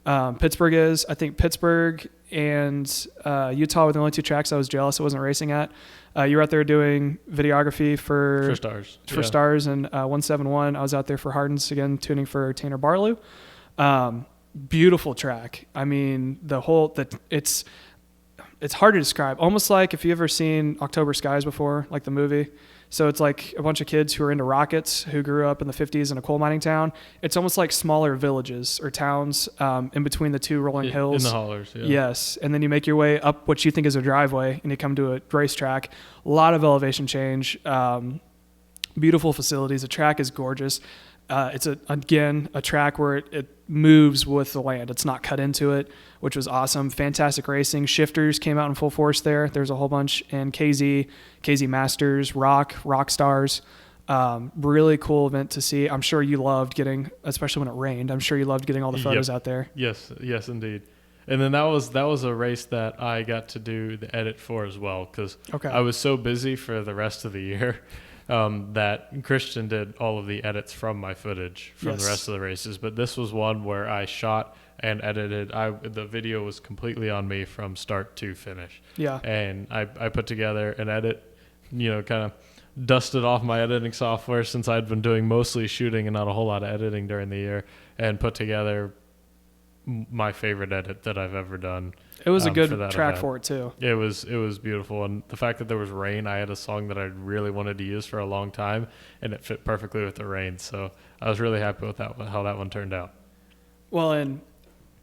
Pittsburgh is. I think Pittsburgh and Utah were the only two tracks I was jealous I wasn't racing at. You were out there doing videography for Stars and 171. I was out there for Hardens again, tuning for Tanner Barlow. Beautiful track. I mean, it's hard to describe. Almost like if you ever seen October Skies before, like the movie. So it's like a bunch of kids who are into rockets who grew up in the 50s in a coal mining town. It's almost like smaller villages or towns in between the two rolling hills. In the hollers, yeah. Yes. And then you make your way up what you think is a driveway and you come to a racetrack. A lot of elevation change. Beautiful facilities. The track is gorgeous. It's a track where it moves with the land. It's not cut into it, which was awesome. Fantastic racing. Shifters came out in full force there. There's a whole bunch. And KZ Masters, Rock Stars. Really cool event to see. I'm sure you loved getting, especially when it rained, I'm sure you loved getting all the photos out there. Yes, indeed. And then that was a race that I got to do the edit for as well because I was so busy for the rest of the year. That Christian did all of the edits from my footage from the rest of the races. But this was one where I shot and edited. The video was completely on me from start to finish. Yeah. And I put together an edit, kind of dusted off my editing software since I'd been doing mostly shooting and not a whole lot of editing during the year, and put together my favorite edit that I've ever done. It was a good track for it too. It was beautiful, and the fact that there was rain, I had a song that I really wanted to use for a long time, and it fit perfectly with the rain. So I was really happy with how that one turned out. Well, and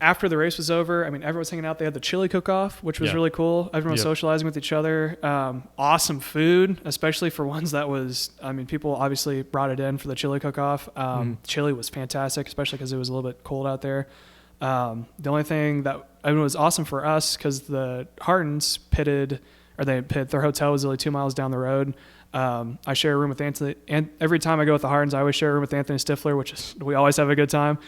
after the race was over, I mean, everyone was hanging out. They had the chili cook-off, which was really cool. Everyone was socializing with each other. Awesome food, especially for ones that was, I mean, people obviously brought it in for the chili cook-off. Chili was fantastic, especially because it was a little bit cold out there. The only thing that was awesome for us because the Hardens their hotel was only 2 miles down the road. I share a room with Anthony, and every time I go with the Hardens, I always share a room with Anthony Stifler, we always have a good time.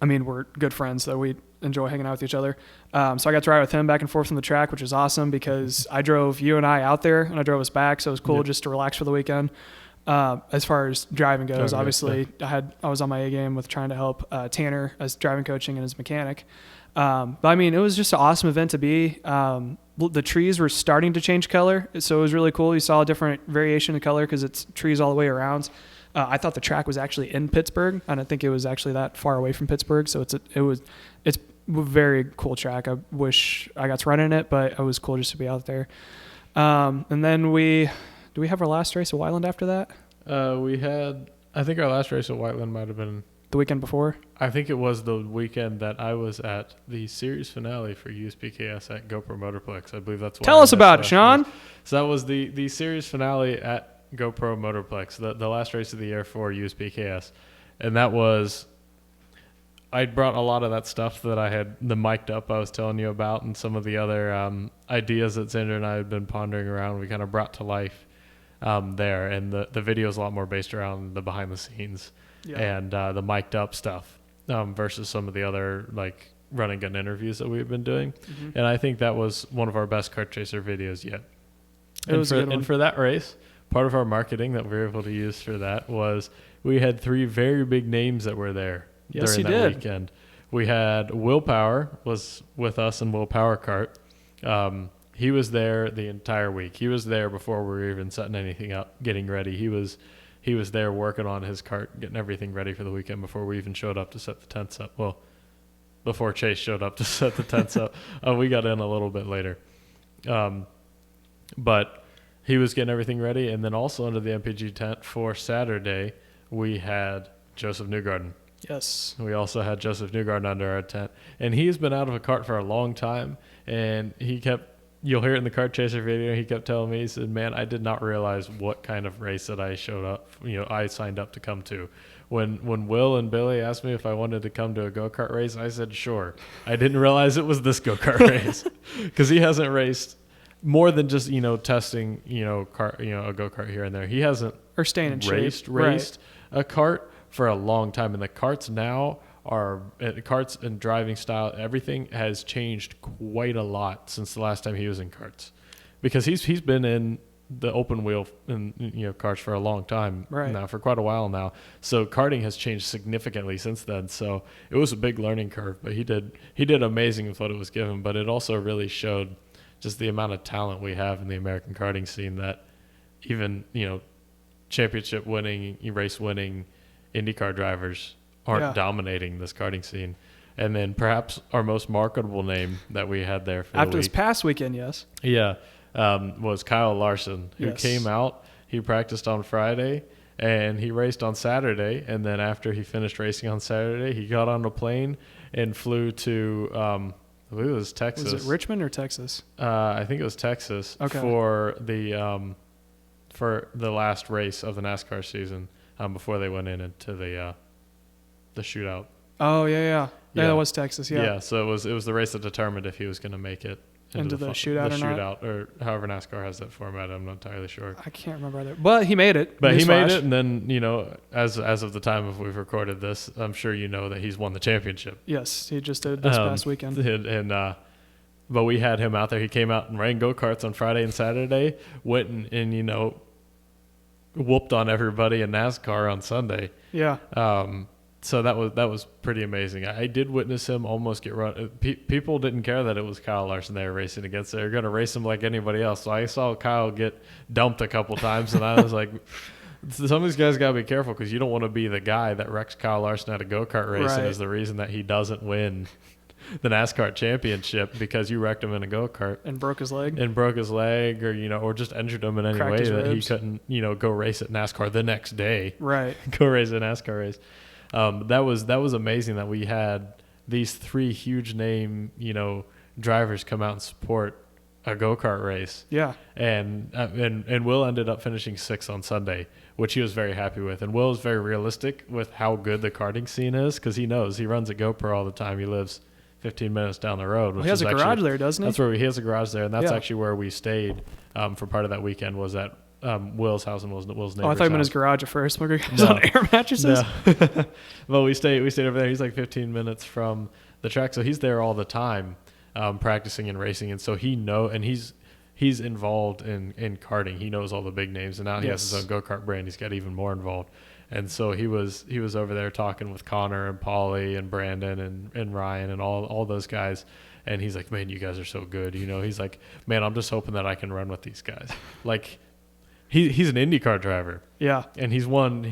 I mean, we're good friends, so we enjoy hanging out with each other. So I got to ride with him back and forth from the track, which was awesome because I drove you and I out there and I drove us back. So it was cool just to relax for the weekend. As far as driving goes, obviously I was on my A game with trying to help Tanner as driving coaching and as mechanic. But I mean, it was just an awesome event to be. The trees were starting to change color, so it was really cool. You saw a different variation of color because it's trees all the way around. I thought the track was actually in Pittsburgh. I don't think it was actually that far away from Pittsburgh. So it's a very cool track. I wish I got to run in it, but it was cool just to be out there. And then do we have our last race at Whiteland after that? I think our last race at Whiteland might have been The weekend before? I think it was the weekend that I was at the series finale for USPKS at GoPro Motorplex. I believe that's why. Tell us about it, Sean. So that was the series finale at GoPro Motorplex, the last race of the year for USPKS. And that was, I brought a lot of that stuff that I had, the mic'd up I was telling you about, and some of the other ideas that Xander and I had been pondering around, we kind of brought to life there. And the video is a lot more based around the behind the scenes. Yeah. And the mic'd up stuff versus some of the other like run and gun interviews that we've been doing. Mm-hmm. And I think that was one of our best kart chaser videos yet. And for that race, part of our marketing that we were able to use for that was we had 3 very big names that were there during that weekend. We had Willpower was with us in Willpower Kart. He was there the entire week. He was there before we were even setting anything up, getting ready. He was there working on his kart, getting everything ready for the weekend before we even showed up to set the tents up. Well, before Chase showed up to set the tents up. We got in a little bit later. But he was getting everything ready. And then also under the MPG tent for Saturday, we had Joseph Newgarden. Yes. We also had Joseph Newgarden under our tent. And he's been out of a kart for a long time. And you'll hear it in the kart chaser video. He kept telling me, he said, man, I did not realize what kind of race that I showed up, I signed up to come to. When Will and Billy asked me if I wanted to come to a go-kart race, I said, sure. I didn't realize it was this go-kart race because he hasn't raced more than just, testing, a go-kart here and there. He hasn't or staying in raced a kart for a long time. And the karts now karts and driving style, everything has changed quite a lot since the last time he was in karts, because he's been in the open wheel and karts for a long time now, for quite a while now. So karting has changed significantly since then. So it was a big learning curve, but he did amazing with what it was given. But it also really showed just the amount of talent we have in the American karting scene, that even championship winning, race winning IndyCar drivers aren't dominating this karting scene. And then perhaps our most marketable name that we had there for after this past weekend, was Kyle Larson, who came out. He practiced on Friday and he raced on Saturday. And then after he finished racing on Saturday, he got on a plane and flew to I believe it was Texas. Was it Richmond or Texas? I think it was Texas. Okay. For the last race of the NASCAR season before they went into the shootout. Oh yeah, that was Texas. Yeah. So it was the race that determined if he was going to make it into the shootout or however NASCAR has that format. I'm not entirely sure. I can't remember either. But he made it. But he made it, and then as of the time of we've recorded this, I'm sure that he's won the championship. Yes, he just did this past weekend. But we had him out there. He came out and ran go-karts on Friday and Saturday. Went and whooped on everybody in NASCAR on Sunday. Yeah. So that was pretty amazing. I did witness him almost get run. People didn't care that it was Kyle Larson they were racing against. They were going to race him like anybody else. So I saw Kyle get dumped a couple times, and I was like, some of these guys got to be careful, because you don't want to be the guy that wrecks Kyle Larson at a go-kart race and is the reason that he doesn't win the NASCAR championship because you wrecked him in a go-kart. And broke his leg, or just injured him in any way that he couldn't, go race at NASCAR the next day. Right. Go race a NASCAR race. That was amazing that we had these 3 huge name, drivers come out and support a go-kart race. Yeah. And Will ended up finishing 6th on Sunday, which he was very happy with. And Will is very realistic with how good the karting scene is, because he knows he runs a GoPro all the time. He lives 15 minutes down the road. He has a garage there, doesn't he? That's where he has a garage there, and that's actually where we stayed for part of that weekend, was at Will's house and Will's neighbor's house. I thought he meant his garage at first. Were you guys on air mattresses? No. Well, we stayed over there. He's like 15 minutes from the track, so he's there all the time practicing and racing, and so he's involved in karting. He knows all the big names, and now he has his own go-kart brand. He's got even more involved. And so he was over there talking with Connor and Paulie and Brandon and Ryan and all those guys. And he's like, man, you guys are so good. He's like, man, I'm just hoping that I can run with these guys. Like, he's an IndyCar driver. Yeah. And he's won,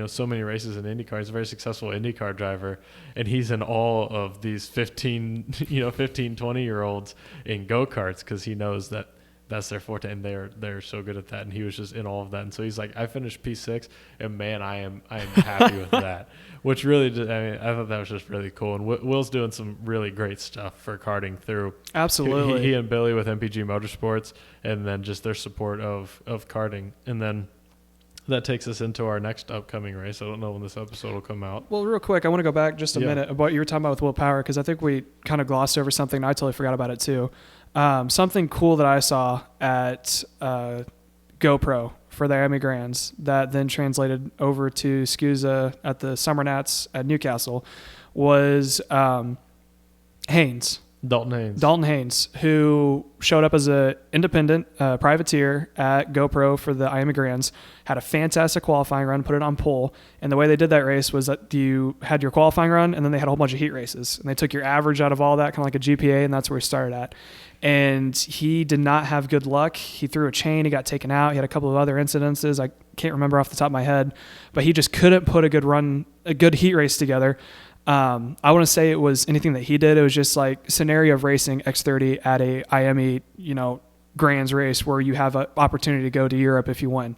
so many races in IndyCar. He's a very successful IndyCar driver, and he's in all of these 15, 20-year-olds in go-karts because he knows that that's their forte, and they're so good at that. And he was just in all of that. And so he's like, I finished P6, and man, I am happy with that. Which really, I thought that was just really cool. And Will's doing some really great stuff for karting through. Absolutely. He and Billy with MPG Motorsports, and then just their support of karting. And then that takes us into our next upcoming race. I don't know when this episode will come out. Well, real quick, I want to go back just a minute about what you were talking about with Will Power, because I think we kind of glossed over something, and I totally forgot about it too. Something cool that I saw at GoPro for the Miami Grands that then translated over to SCUSA at the Summer Nats at Newcastle was Haynes. Dalton Haynes, who showed up as an independent privateer at GoPro for the Miami Grands, had a fantastic qualifying run, put it on pole. And the way they did that race was that you had your qualifying run, and then they had a whole bunch of heat races. And they took your average out of all that, kind of like a GPA, and that's where he started at. And he did not have good luck. He threw a chain. He got taken out. He had a couple of other incidences. I can't remember off the top of my head. But he just couldn't put a good heat race together. I want to say it was anything that he did. It was just like scenario of racing X30 at a IME, Grands race where you have an opportunity to go to Europe if you win.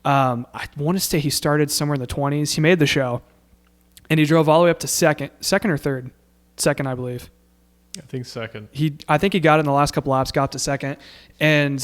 I want to say he started somewhere in the 20s. He made the show, and he drove all the way up to second or third, I believe. I think second. I think he got it in the last couple laps, got to second, and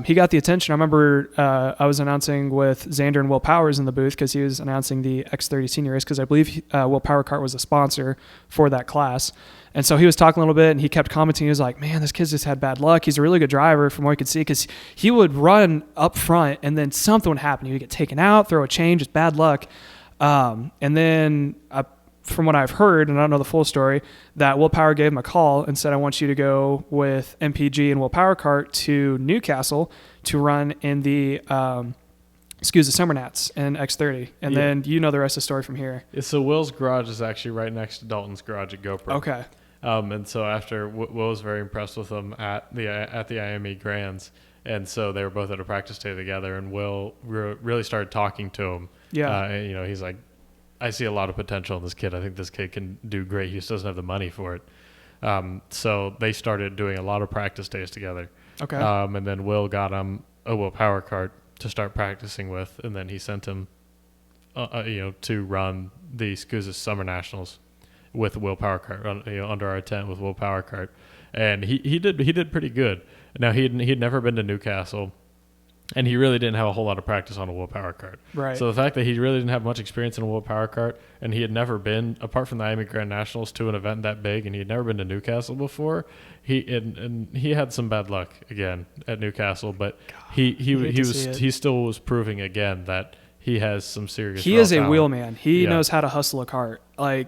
he got the attention. I remember I was announcing with Xander and Will Powers in the booth because he was announcing the X30 senior race because I believe Will Power Kart was a sponsor for that class. And so he was talking a little bit, and he kept commenting. He was like, man, this kid's just had bad luck. He's a really good driver from what you could see because he would run up front, and then something would happen. He would get taken out, throw a chain, just bad luck. And then from what I've heard, and I don't know the full story, that Will Power gave him a call and said, I want you to go with MPG and Will Power Kart to Newcastle to run in the SCUSA Summer Nats and X30. And then you know the rest of the story from here. Yeah, so Will's garage is actually right next to Dalton's garage at GoPro. Okay. And so after Will was very impressed with them at the IME Grands, and so they were both at a practice day together, and Will really started talking to him. Yeah. He's like, I see a lot of potential in this kid. I think this kid can do great. He just doesn't have the money for it. So they started doing a lot of practice days together. Okay. And then Will got him a Will Power Kart to start practicing with, and then he sent him, to run the SCUSA Summer Nationals with Will Power Kart, under our tent with Will Power Kart, and he did pretty good. Now he'd never been to Newcastle. And he really didn't have a whole lot of practice on a Will Power Kart. Right. So the fact that he really didn't have much experience in a Will Power Kart, and he had never been, apart from the Miami Grand Nationals, to an event that big, and he had never been to Newcastle before, he had some bad luck again at Newcastle, but he still was proving again that he has some serious. He is a wheel man. He knows how to hustle a cart. I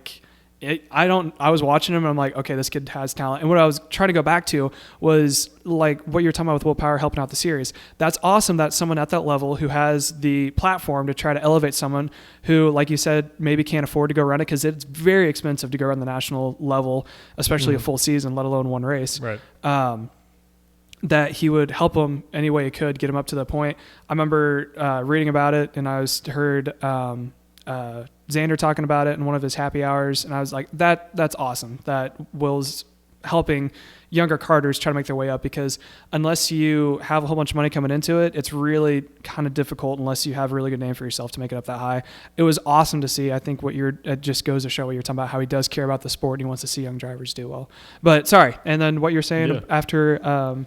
was watching him and I'm like, okay, this kid has talent. And what I was trying to go back to was like what you're talking about with Will Power helping out the series. That's awesome that someone at that level who has the platform to try to elevate someone who, like you said, maybe can't afford to go run it because it's very expensive to go run the national level, especially a full season, let alone one race. Right. That he would help him any way he could, get him up to the point. I remember reading about it, and I heard Xander talking about it in one of his happy hours, and I was like, that's awesome that Will's helping younger karters try to make their way up, because unless you have a whole bunch of money coming into it, it's really kind of difficult unless you have a really good name for yourself to make it up that high. It was awesome to see. I think it just goes to show what you're talking about, how he does care about the sport and he wants to see young drivers do well. But sorry, and then what you're saying after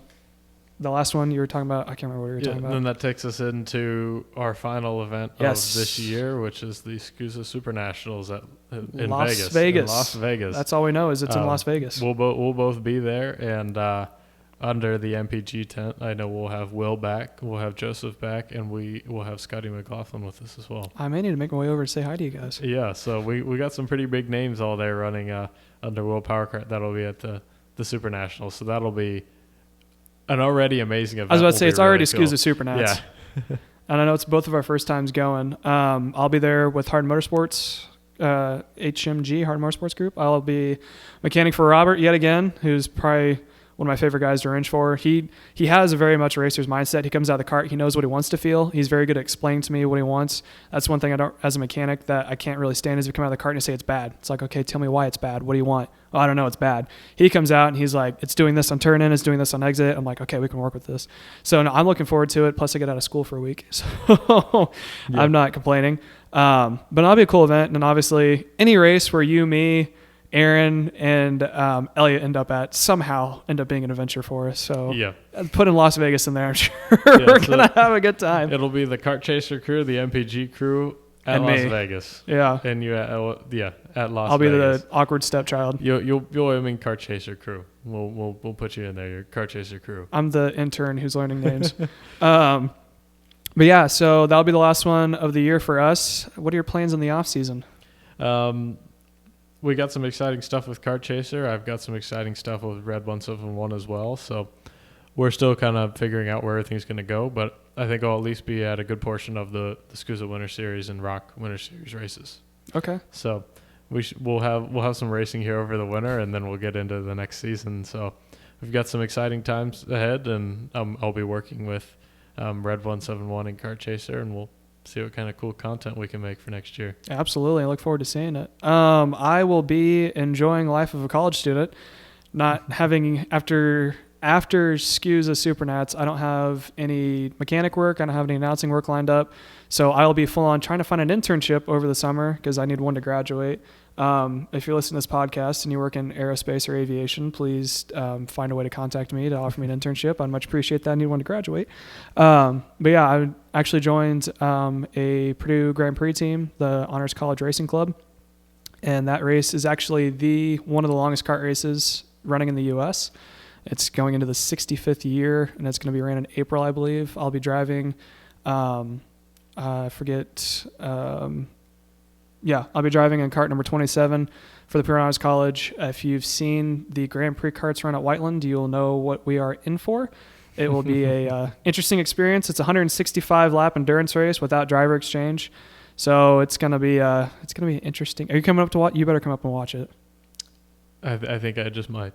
the last one you were talking about, I can't remember what you were talking about. And then that takes us into our final event of this year, which is the SCUSA Super Nationals in Las Vegas. That's all we know is it's in Las Vegas. We'll both be there, and under the MPG tent, I know we'll have Will back, we'll have Joseph back, and we will have Scotty McLaughlin with us as well. I may need to make my way over to say hi to you guys. Yeah, so we got some pretty big names all there running under Will Power Kart. That'll be at the Super Nationals, so that'll be an already amazing event. I was about to say, it's already cool. SCUSA Super Nats. Yeah. And I know it's both of our first times going. I'll be there with Hard Motorsports, HMG, Hard Motorsports Group. I'll be mechanic for Robert yet again, who's probably one of my favorite guys to arrange for. He has a very much a racer's mindset. He comes out of the kart. He knows what he wants to feel. He's very good at explaining to me what he wants. That's one thing as a mechanic that I can't really stand is if you come out of the kart and you say it's bad. It's like, okay, tell me why it's bad. What do you want? Oh, I don't know. It's bad. He comes out and he's like, it's doing this on turn in. It's doing this on exit. I'm like, okay, we can work with this. So no, I'm looking forward to it. Plus I get out of school for a week. So I'm not complaining. But it'll be a cool event. And obviously any race where you, me, Aaron, and Elliot end up being an adventure for us. So put in Las Vegas in there. I'm sure we're going to have a good time. It'll be the Kart Chaser crew, the MPG crew at Las Vegas. Yeah. And you at Las Vegas. I'll be the awkward stepchild. You'll be in Kart Chaser crew. We'll put you in there. Your Kart Chaser crew. I'm the intern who's learning names. But yeah, so that'll be the last one of the year for us. What are your plans in the off season? We got some exciting stuff with Kart Chaser. I've got some exciting stuff with Red 171 as well. So we're still kind of figuring out where everything's going to go, but I think I'll at least be at a good portion of the SCUSA Winter Series and Rock Winter Series races. Okay. So we'll have some racing here over the winter, and then we'll get into the next season. So we've got some exciting times ahead, and I'll be working with Red 171 and Kart Chaser, and we'll see what kind of cool content we can make for next year. Absolutely. I look forward to seeing it. I will be enjoying life of a college student, not having after SCUSA Supernats, I don't have any mechanic work. I don't have any announcing work lined up. So I'll be full on trying to find an internship over the summer because I need one to graduate. If you're listening to this podcast and you work in aerospace or aviation, please find a way to contact me to offer me an internship. I'd much appreciate that. I need one to graduate. But yeah, I actually joined a Purdue Grand Prix team, the Honors College Racing Club. And that race is actually one of the longest kart races running in the U.S. It's going into the 65th year, and it's going to be ran in April, I believe. I'll be driving, I'll be driving in kart number 27 for the Pure Honors College. If you've seen the Grand Prix karts run at Whiteland, you'll know what we are in for. It will be a interesting experience. It's a 165-lap endurance race without driver exchange, so it's going to be interesting. Are you coming up to watch? You better come up and watch it. I think I just might.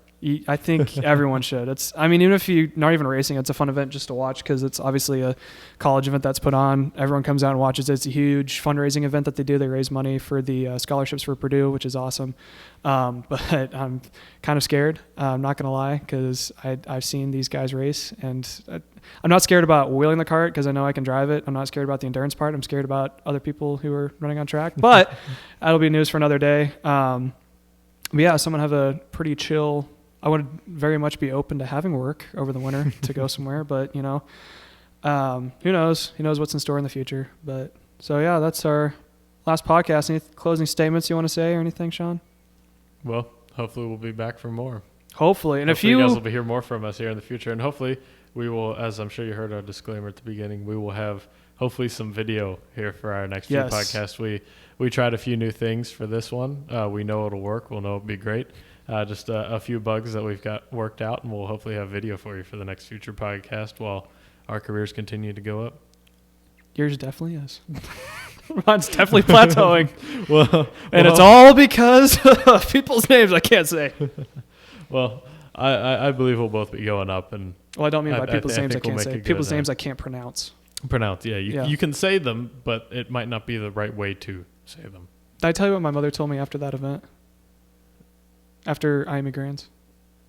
I think everyone should. Even if you're not even racing, it's a fun event just to watch because it's obviously a college event that's put on. Everyone comes out and watches it. It's a huge fundraising event that they do. They raise money for the scholarships for Purdue, which is awesome. But I'm kind of scared. I'm not going to lie because I've seen these guys race, and I'm not scared about wheeling the cart because I know I can drive it. I'm not scared about the endurance part. I'm scared about other people who are running on track. But that'll be news for another day. But yeah, someone have a pretty chill. I would very much be open to having work over the winter to go somewhere, but who knows? Who knows what's in store in the future? But so yeah, that's our last podcast. Any closing statements you want to say or anything, Sean? Well, hopefully we'll be back for more. Hopefully, and hopefully you guys will be hear more from us here in the future, and hopefully we will, as I'm sure you heard our disclaimer at the beginning, we will have hopefully some video here for our next few podcasts. We tried a few new things for this one. We know it'll work. We'll know it'll be great. Just a few bugs that we've got worked out, and we'll hopefully have video for you for the next future podcast while our careers continue to go up. Yours definitely is. Mine's definitely plateauing. It's all because of people's names I can't say. Well, I believe we'll both be going up. And I don't mean by people's names I can't say. People's names I can't pronounce. You can say them, but it might not be the right way to say them. Did I tell you what my mother told me after that event? After IME Grands?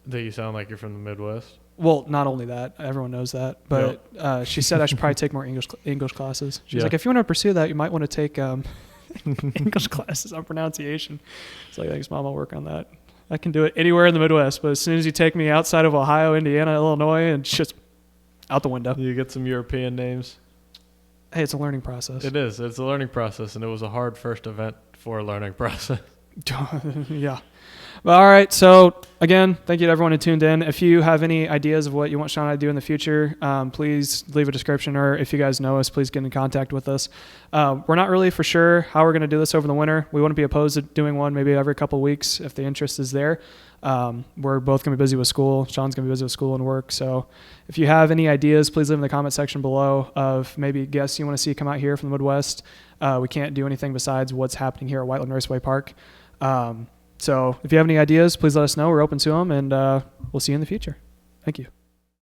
That you sound like you're from the Midwest? Well, not only that. Everyone knows that. But she said I should probably take more English classes. She's like, if you want to pursue that, you might want to take English classes on pronunciation. It's like, thanks, Mom. I'll work on that. I can do it anywhere in the Midwest. But as soon as you take me outside of Ohio, Indiana, Illinois, and just out the window. You get some European names. Hey, it's a learning process. It is. It's a learning process, and it was a hard first event for a learning process. Yeah. Well, all right. So, again, thank you to everyone who tuned in. If you have any ideas of what you want Sean and I to do in the future, please leave a description, or if you guys know us, please get in contact with us. We're not really for sure how we're going to do this over the winter. We wouldn't be opposed to doing one maybe every couple of weeks if the interest is there. We're both going to be busy with school. Sean's going to be busy with school and work. So if you have any ideas, please leave in the comment section below of maybe guests you want to see come out here from the Midwest. We can't do anything besides what's happening here at Whiteland Raceway Park. So if you have any ideas, please let us know. We're open to them, and we'll see you in the future. Thank you.